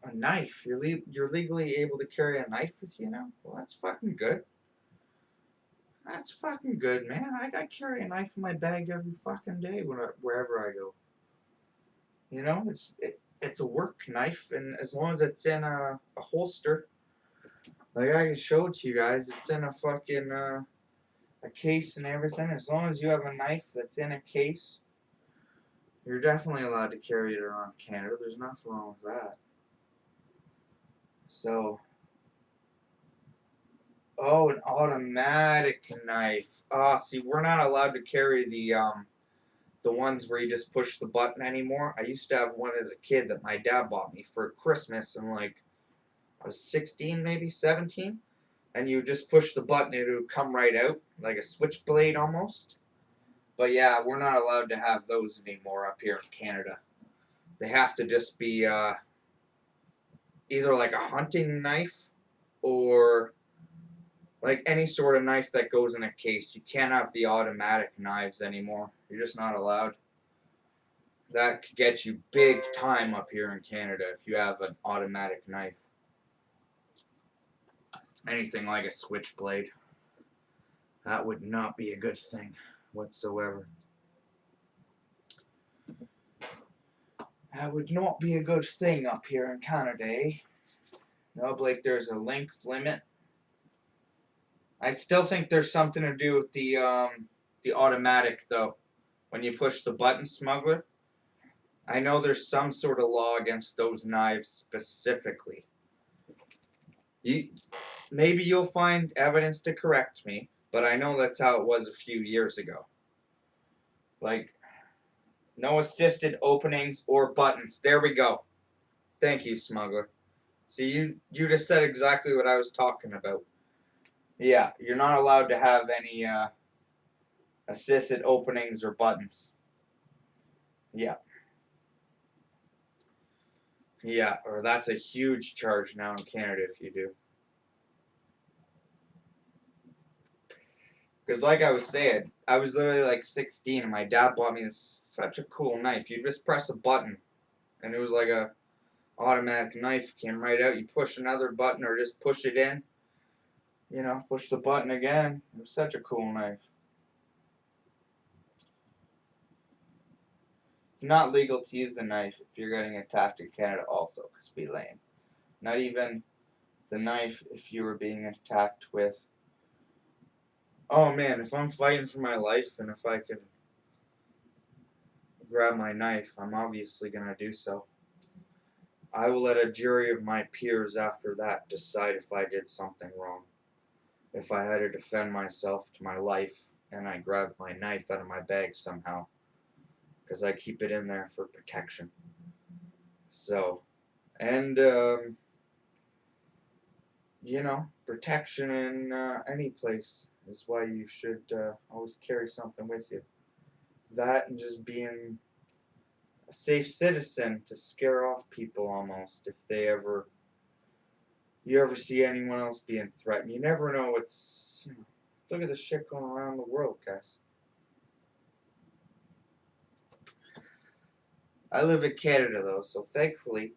A knife. You're legally able to carry a knife with you now? Well, that's fucking good. That's fucking good, man. I carry a knife in my bag every fucking day wherever I go. You know, it's a work knife, and as long as it's in a holster, like I can show it to you guys, it's in a fucking a case and everything. As long as you have a knife that's in a case, you're definitely allowed to carry it around Canada. There's nothing wrong with that. So, oh, an automatic knife. Ah, see, we're not allowed to carry the ones where you just push the button anymore. I used to have one as a kid that my dad bought me for Christmas, and like I was 16, maybe 17, and you just push the button, it would come right out like a switchblade almost. But yeah, we're not allowed to have those anymore up here in Canada. They have to just be either like a hunting knife or like any sort of knife that goes in a case. You can't have the automatic knives anymore. You're just not allowed. That could get you big time up here in Canada if you have an automatic knife. Anything like a switchblade. That would not be a good thing whatsoever. That would not be a good thing up here in Canada, eh? No, Blake, there's a length limit. I still think there's something to do with the automatic, though. When you push the button, smuggler. I know there's some sort of law against those knives specifically. Maybe you'll find evidence to correct me, but I know that's how it was a few years ago. Like, no assisted openings or buttons. There we go. Thank you, smuggler. See, you just said exactly what I was talking about. Yeah, you're not allowed to have any assisted openings or buttons. Yeah. Yeah, or that's a huge charge now in Canada if you do. Because like I was saying, I was literally like 16 and my dad bought me such a cool knife. You just press a button and it was like a automatic knife. Came right out. You push another button or just push it in. You know, push the button again. It was such a cool knife. It's not legal to use the knife if you're getting attacked in Canada also, because be lame. Not even the knife if you were being attacked with. Oh man, if I'm fighting for my life and if I can grab my knife, I'm obviously going to do so. I will let a jury of my peers after that decide if I did something wrong. If I had to defend myself to my life and I grabbed my knife out of my bag somehow. Because I keep it in there for protection. So, and, you know, protection in any place is why you should always carry something with you. That and just being a safe citizen to scare off people almost if you ever see anyone else being threatened. You never know what's Look at the shit going around the world, guys. I live in Canada, though, so thankfully,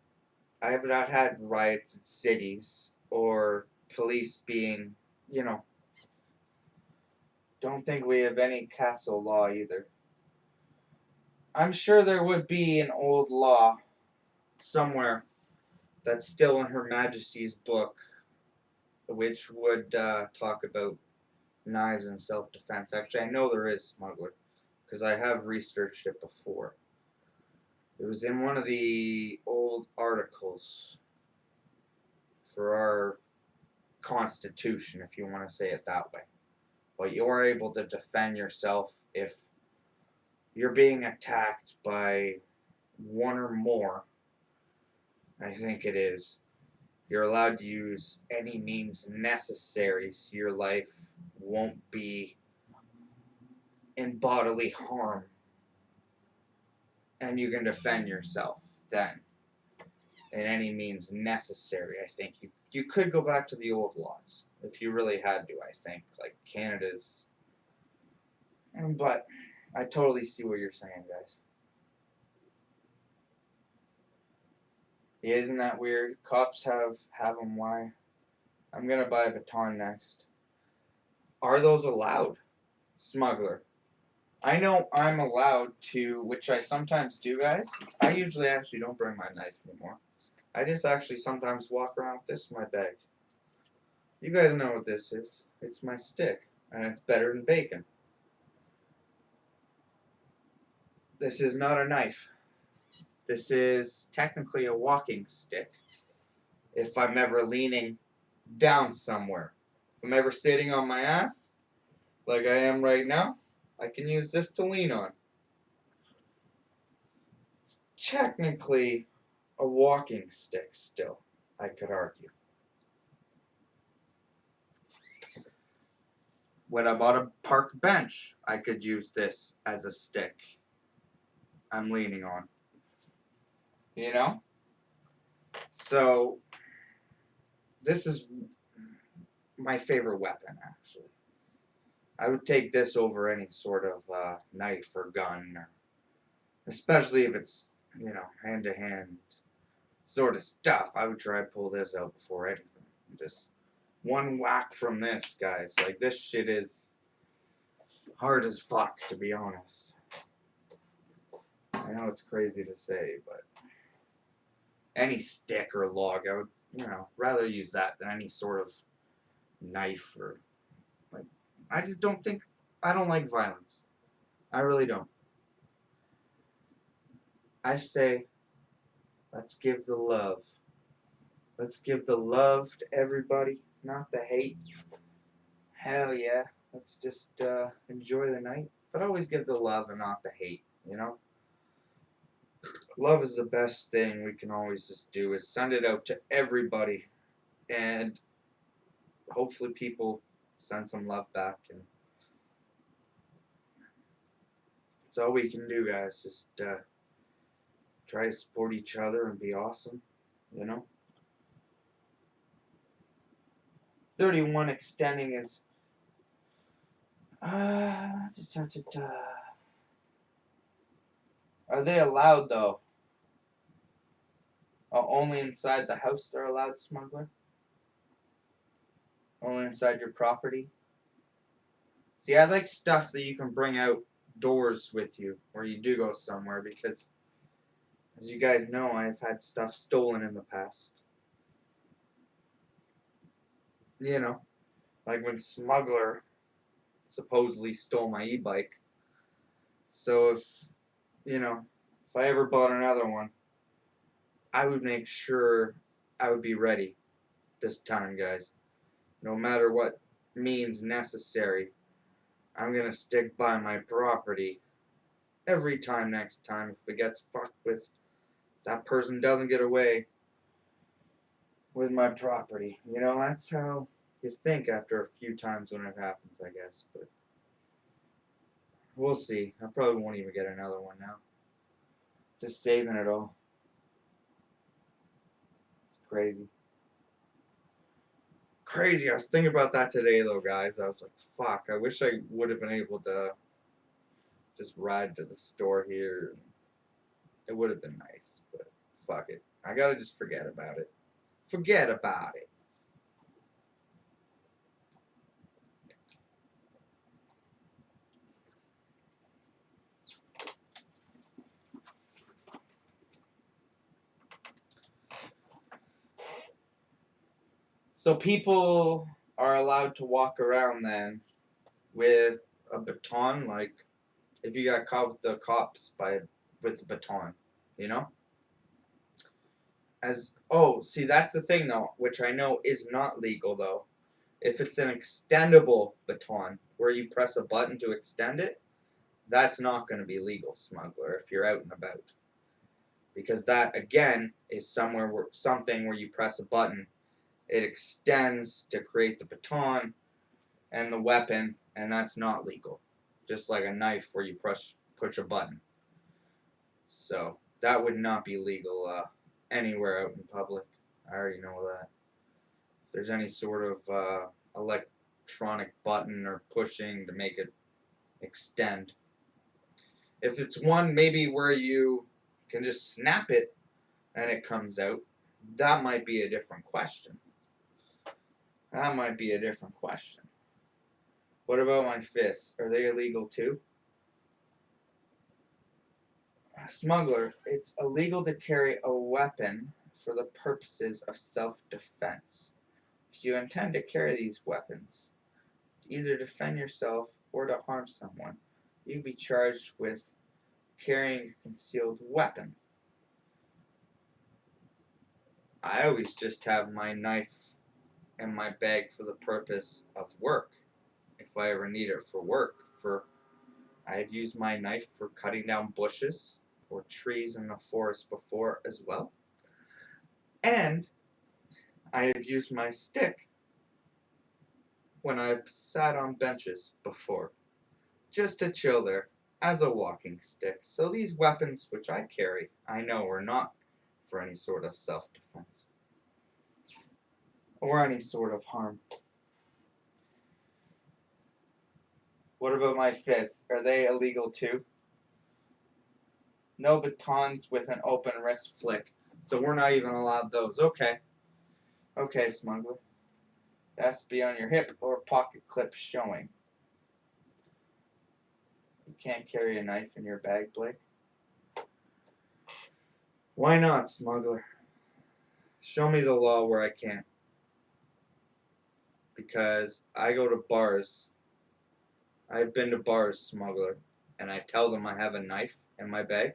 I have not had riots in cities or police being, you know, don't think we have any castle law either. I'm sure there would be an old law somewhere that's still in Her Majesty's book, which would talk about knives and self-defense. Actually, I know there is, Smuggler, because I have researched it before. It was in one of the old articles for our Constitution, if you want to say it that way. But you're able to defend yourself if you're being attacked by one or more, I think it is. You're allowed to use any means necessary so your life won't be in bodily harm. And you can defend yourself then. In any means necessary, I think. You could go back to the old laws if you really had to, I think. Like Canada's. But I totally see what you're saying, guys. Yeah, isn't that weird? Cops have them. Why? I'm gonna buy a baton next. Are those allowed? Smuggler. I know I'm allowed to, which I sometimes do, guys. I usually actually don't bring my knife anymore. I just actually sometimes walk around with this in my bag. You guys know what this is. It's my stick, and it's better than bacon. This is not a knife. This is technically a walking stick. If I'm ever leaning down somewhere. If I'm ever sitting on my ass, like I am right now, I can use this to lean on. It's technically a walking stick still, I could argue. When I bought a park bench, I could use this as a stick I'm leaning on. You know? So, this is my favorite weapon, actually. I would take this over any sort of knife or gun, or especially if it's, you know, hand-to-hand sort of stuff. I would try to pull this out before anything. Just one whack from this, guys. Like, this shit is hard as fuck, to be honest. I know it's crazy to say, but any stick or log, I would, you know, rather use that than any sort of knife or, like, I just don't think, I don't like violence. I really don't. I say, let's give the love. Let's give the love to everybody, not the hate. Hell yeah. Let's just enjoy the night. But always give the love and not the hate, you know? Love is the best thing we can always just do, is send it out to everybody. And hopefully people send some love back. And it's all we can do, guys. Just try to support each other and be awesome, you know? 31 extending is... Are they allowed, though? Oh, only inside the house they're allowed, Smuggler? Only inside your property? See, I like stuff that you can bring outdoors with you, where you do go somewhere, because, as you guys know, I've had stuff stolen in the past. You know, like when Smuggler supposedly stole my e-bike. So if, you know, if I ever bought another one, I would make sure I would be ready this time, guys. No matter what means necessary, I'm gonna stick by my property every time next time. If it gets fucked with, that person doesn't get away with my property. You know, that's how you think after a few times when it happens, I guess. But we'll see. I probably won't even get another one now. Just saving it all. It's crazy. crazy. I was thinking about that today, though, guys. I was like, fuck. I wish I would have been able to just ride to the store here. It would have been nice, but fuck it. I gotta just forget about it. Forget about it. So people are allowed to walk around then with a baton, like if you got caught with the cops with a baton, you know? See, that's the thing though, which I know is not legal though. If it's an extendable baton where you press a button to extend it, that's not going to be legal, smuggler, if you're out and about. Because that again is something where you press a button, it extends to create the baton and the weapon, and that's not legal. Just like a knife where you push a button. So that would not be legal anywhere out in public. I already know that. If there's any sort of electronic button or pushing to make it extend. If it's one maybe where you can just snap it and it comes out, that might be a different question. That might be a different question. What about my fists? Are they illegal too? Smuggler, it's illegal to carry a weapon for the purposes of self-defense. If you intend to carry these weapons to either defend yourself or to harm someone, you'd be charged with carrying a concealed weapon. I always just have my knife in my bag for the purpose of work. If I ever need it for work, I've used my knife for cutting down bushes or trees in the forest before as well. And I have used my stick when I've sat on benches before, just to chill there as a walking stick. So these weapons which I carry, I know are not for any sort of self-defense or any sort of harm. What about my fists? Are they illegal too? No batons with an open wrist flick. So we're not even allowed those. Okay. Okay, smuggler. That's to be on your hip or pocket clip showing. You can't carry a knife in your bag, Blake. Why not, smuggler? Show me the law where I can't. Because I go to bars. I've been to bars, smuggler, and I tell them I have a knife in my bag.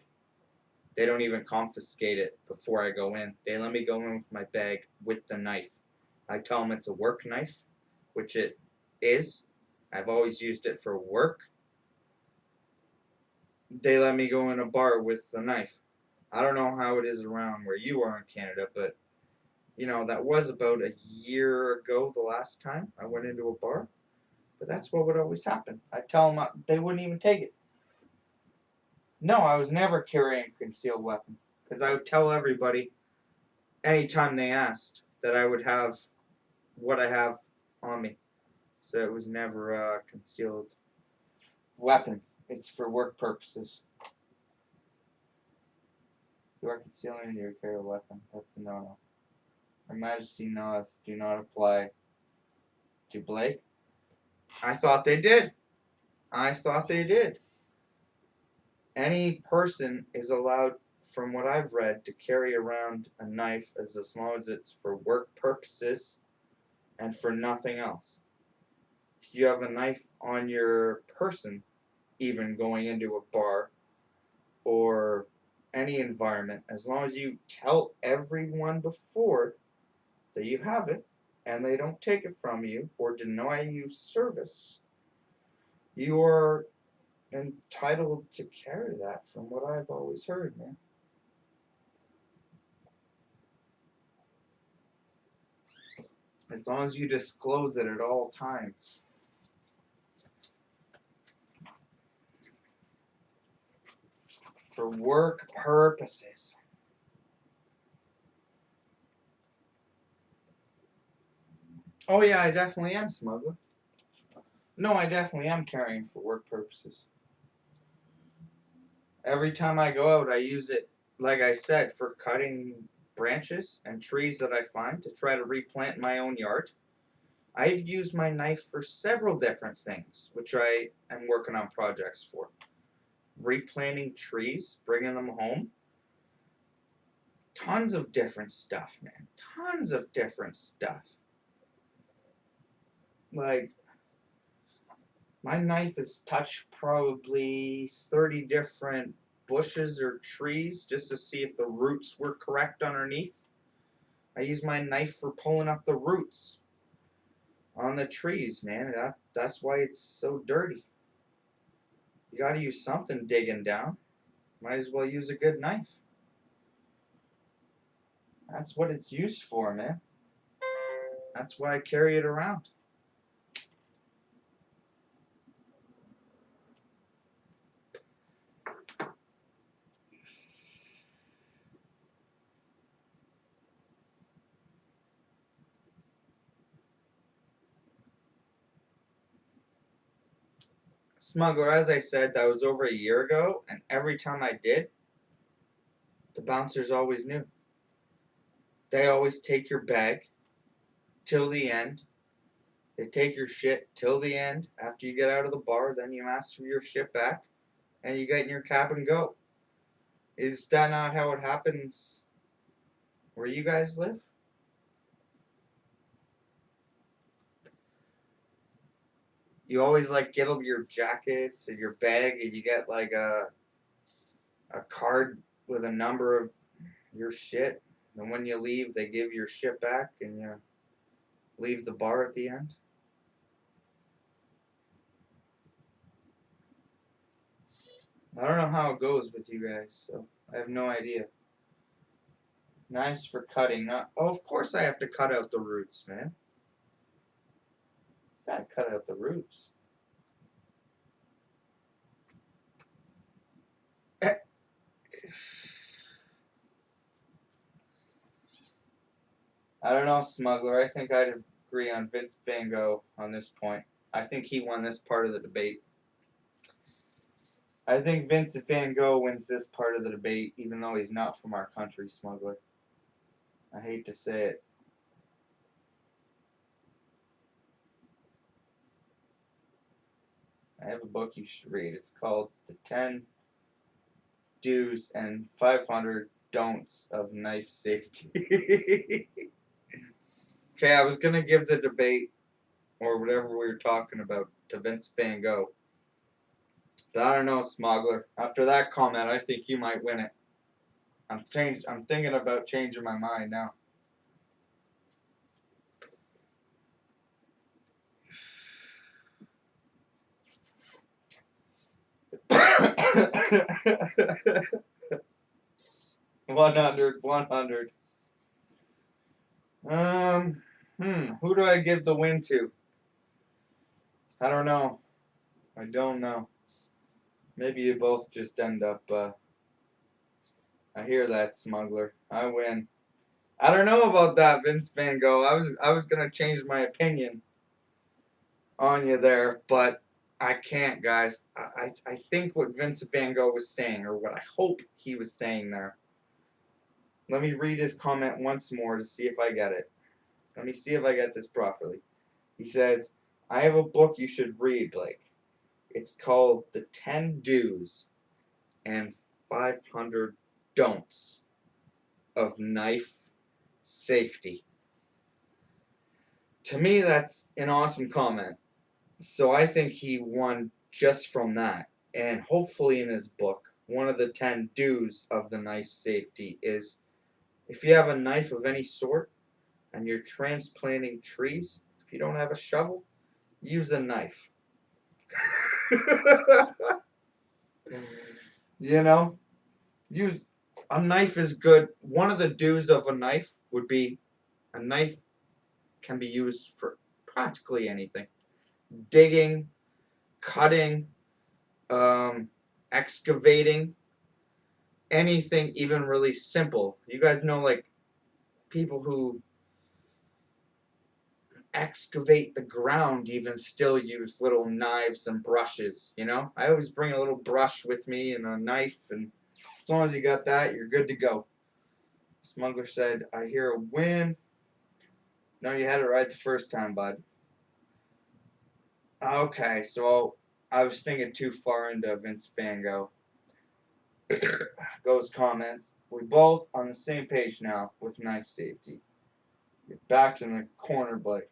They don't even confiscate it before I go in. They let me go in with my bag with the knife. I tell them it's a work knife, which it is. I've always used it for work. They let me go in a bar with the knife. I don't know how it is around where you are in Canada, but you know, that was about a year ago the last time I went into a bar. But that's what would always happen. I'd tell them they wouldn't even take it. No, I was never carrying a concealed weapon. Because I would tell everybody, anytime they asked, that I would have what I have on me. So it was never a concealed weapon. It's for work purposes. You are concealing your carry a weapon. That's a no-no. Her Majesty laws do not apply to Blake. I thought they did. I thought they did. Any person is allowed, from what I've read, to carry around a knife as long as it's for work purposes and for nothing else. If you have a knife on your person, even going into a bar or any environment, as long as you tell everyone before that you have it and they don't take it from you or deny you service, you are entitled to carry that, from what I've always heard, man. As long as you disclose it at all times. For work purposes. Oh yeah, I definitely am, smuggler. No, I definitely am carrying for work purposes. Every time I go out, I use it, like I said, for cutting branches and trees that I find to try to replant in my own yard. I've used my knife for several different things, which I am working on projects for. Replanting trees, bringing them home. Tons of different stuff, man. Tons of different stuff. Like, my knife has touched probably 30 different bushes or trees just to see if the roots were correct underneath. I use my knife for pulling up the roots on the trees, man. That's why it's so dirty. You gotta use something digging down. Might as well use a good knife. That's what it's used for, man. That's why I carry it around. Smuggler, as I said, that was over a year ago, and every time I did, the bouncers always knew. They always take your bag till the end. They take your shit till the end. After you get out of the bar, then you ask for your shit back, and you get in your cab and go. Is that not how it happens where you guys live? You always like give them your jackets and your bag, and you get like a card with a number of your shit. And when you leave, they give your shit back, and you leave the bar at the end. I don't know how it goes with you guys, so I have no idea. Nice for cutting. Oh, of course I have to cut out the roots, man. Gotta cut out the roots. I don't know, Smuggler. I think I'd agree on Vince Van Gogh on this point. I think he won this part of the debate. I think Vincent Van Gogh wins this part of the debate, even though he's not from our country, Smuggler. I hate to say it. I have a book you should read. It's called The 10 Do's and 500 Don'ts of Knife Safety. Okay, I was going to give the debate, or whatever we were talking about, to Vince Van Gogh. But I don't know, Smuggler. After that comment, I think you might win it. I'm thinking about changing my mind now. One hundred. Who do I give the win to? I don't know. I don't know. Maybe you both just end up, I hear that, Smuggler. I win. I don't know about that, Vince Van Gogh. I was gonna change my opinion on you there, but I can't, guys. I think what Vince Van Gogh was saying, or what I hope he was saying there. Let me read his comment once more to see if I get it. Let me see if I get this properly. He says, I have a book you should read, Blake. It's called The 10 Do's and 500 Don'ts of Knife Safety. To me, that's an awesome comment. So I think he won just from that. And hopefully in his book, one of the 10 do's of the knife safety is if you have a knife of any sort and you're transplanting trees, if you don't have a shovel, use a knife. You know, use a knife is good. One of the do's of a knife would be a knife can be used for practically anything. Digging, cutting, excavating, anything even really simple. You guys know, like, people who excavate the ground even still use little knives and brushes, you know? I always bring a little brush with me and a knife, and as long as you got that, you're good to go. Smuggler said, I hear a win. No, you had it right the first time, bud. Okay, so I was thinking too far into Vince Van Gogh. Goes comments. We both on the same page now with knife safety. Get back in the corner, but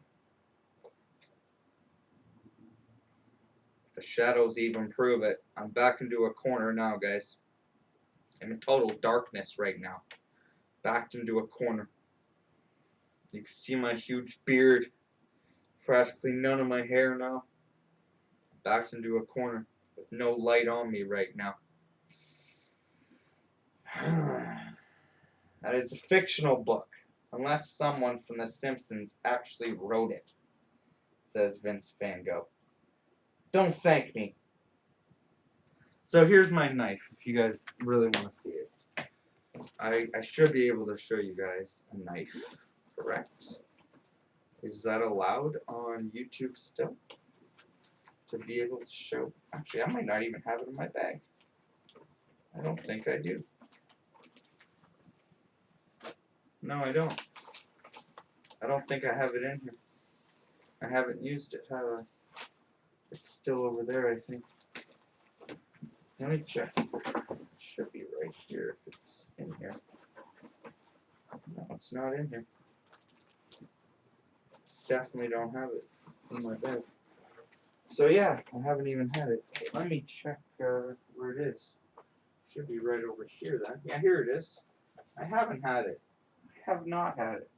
the shadows even prove it. I'm back into a corner now, guys. I'm in total darkness right now. Backed into a corner. You can see my huge beard. Practically none of my hair now. Backed into a corner with no light on me right now. That is a fictional book, unless someone from The Simpsons actually wrote it, says Vince Van Gogh. Don't thank me. So here's my knife, if you guys really want to see it. I should be able to show you guys a knife, correct? Is that allowed on YouTube still? To be able to show? Actually, I might not even have it in my bag. I don't think I do. No, I don't. I don't think I have it in here. I haven't used it, have I? It's still over there, I think. Let me check. It should be right here if it's in here. No, it's not in here. Definitely don't have it in my bag. So yeah, I haven't even had it. Let me check where it is. Should be right over here then. Yeah, here it is. I haven't had it. I have not had it.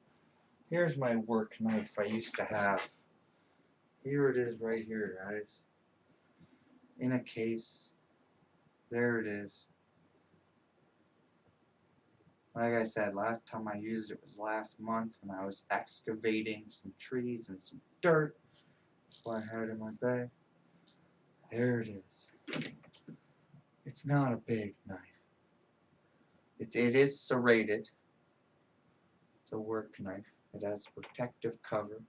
Here's my work knife I used to have. Here it is right here, guys. In a case. There it is. Like I said, last time I used it was last month when I was excavating some trees and some dirt. That's why I had it in my bag. There it is. It's not a big knife. It is serrated. It's a work knife. It has protective cover.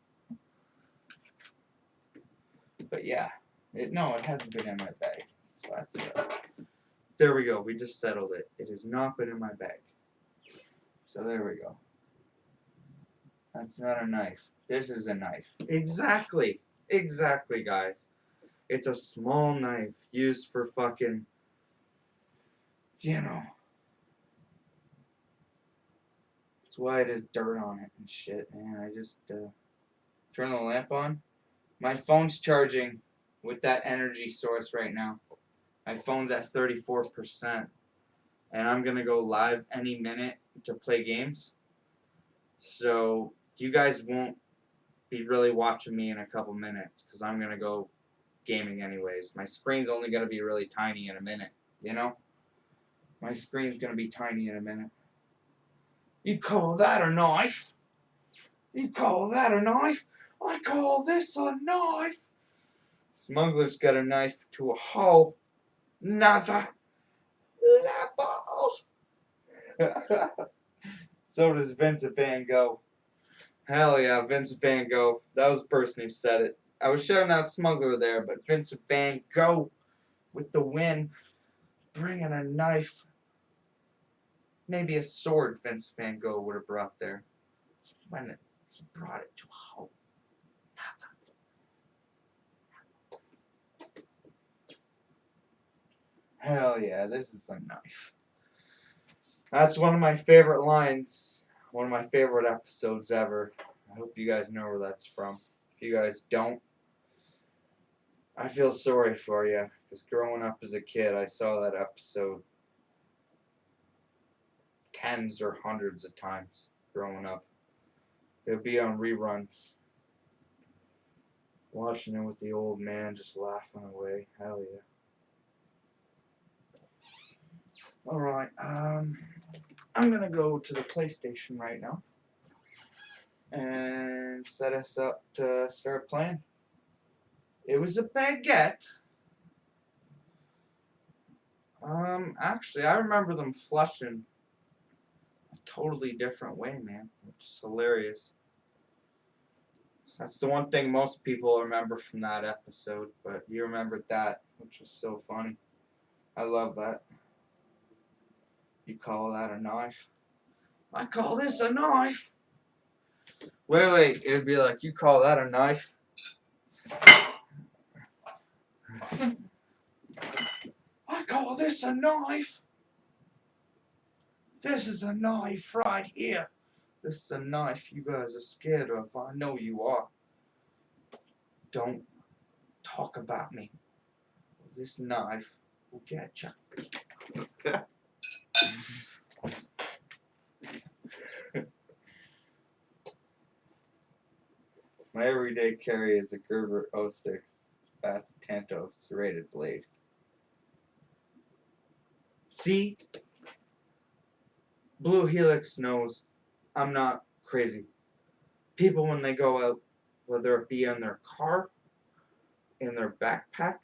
But yeah, it hasn't been in my bag. So that's there we go. We just settled it. It has not been in my bag. So there we go. That's not a knife. This is a knife. Exactly. Exactly, guys. It's a small knife used for fucking, you know. That's why it has dirt on it and shit, man. I just turn the lamp on. My phone's charging with that energy source right now. My phone's at 34%. And I'm going to go live any minute to play games. So you guys won't be really watching me in a couple minutes because I'm going to go gaming anyways. My screen's only going to be really tiny in a minute, you know? My screen's going to be tiny in a minute. You call that a knife? You call that a knife? I call this a knife. Smuggler's got a knife to a whole nother level. So does Vincent Van Gogh. Hell yeah, Vincent Van Gogh. That was the person who said it. I was shouting out Smuggler there, but Vincent Van Gogh with the win. Bringing a knife. Maybe a sword Vincent Van Gogh would have brought there. When he brought it to a whole nother. Hell yeah, this is a knife. That's one of my favorite lines. One of my favorite episodes ever. I hope you guys know where that's from. If you guys don't, I feel sorry for you. Because growing up as a kid, I saw that episode tens or hundreds of times growing up. It would be on reruns. Watching it with the old man just laughing away. Hell yeah. Alright, I'm gonna go to the PlayStation right now and set us up to start playing. It was a baguette. Actually, I remember them flushing a totally different way, man, which is hilarious. That's the one thing most people remember from that episode, but you remembered that, which was so funny. I love that. You call that a knife? I call this a knife. Wait, it'd be like, you call that a knife? I call this a knife. This is a knife right here. This is a knife you guys are scared of. I know you are. Don't talk about me. This knife will get you. My everyday carry is a Gerber 06 Fast Tanto serrated blade. See? Blue Helix knows I'm not crazy. People, when they go out, whether it be in their car, in their backpack,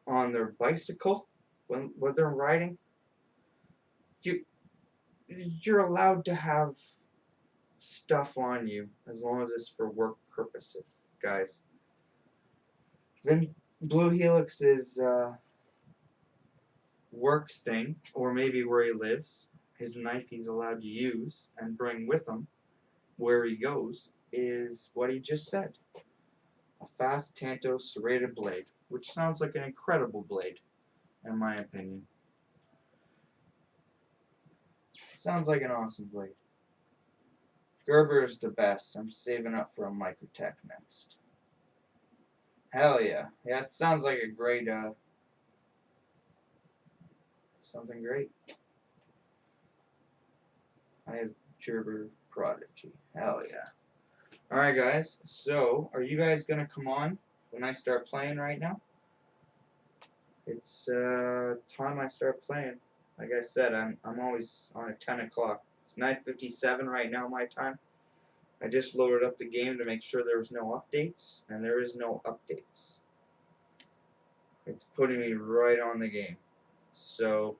on their bicycle, when they're riding, you're allowed to have stuff on you as long as it's for work purposes, guys. Then Blue Helix's work thing, or maybe where he lives, his knife he's allowed to use and bring with him where he goes, is what he just said. A Fast Tanto serrated blade, which sounds like an incredible blade, in my opinion. Sounds like an awesome blade. Gerber is the best. I'm saving up for a Microtech next. Hell yeah. Yeah, it sounds like a great, something great. I have Gerber Prodigy. Hell yeah. Alright guys, so are you guys gonna come on when I start playing right now? It's time I start playing. Like I said, I'm always on at 10 o'clock. It's 9:57 right now my time. I just loaded up the game to make sure there was no updates, and there is no updates. It's putting me right on the game. So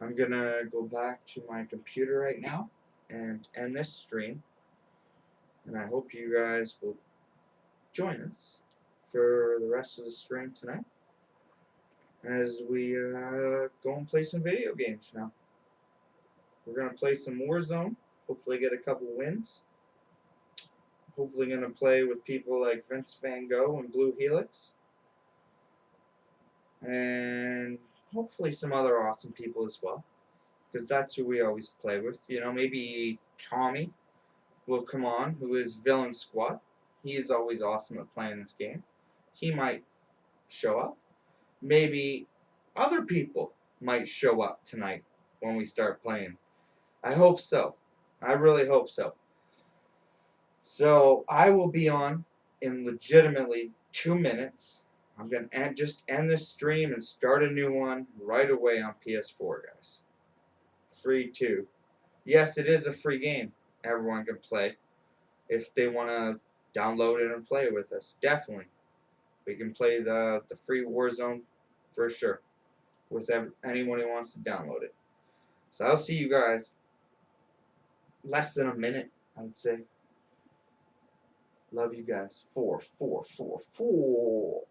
I'm gonna go back to my computer right now and end this stream. And I hope you guys will join us for the rest of the stream tonight as we go and play some video games now. We're going to play some Warzone, hopefully get a couple wins. Hopefully going to play with people like Vince Van Gogh and Blue Helix. And hopefully some other awesome people as well, because that's who we always play with. You know, maybe Tommy will come on, who is Villain Squad. He is always awesome at playing this game. He might show up. Maybe other people might show up tonight when we start playing. I hope so. I really hope so. So I will be on in legitimately 2 minutes. I'm going to just end this stream and start a new one right away on PS4, guys. Free too. Yes, it is a free game. Everyone can play if they want to download it and play with us. Definitely. We can play the free Warzone for sure with anyone who wants to download it. So I'll see you guys less than a minute, I would say. Love you guys. 4, 4, 4, 4.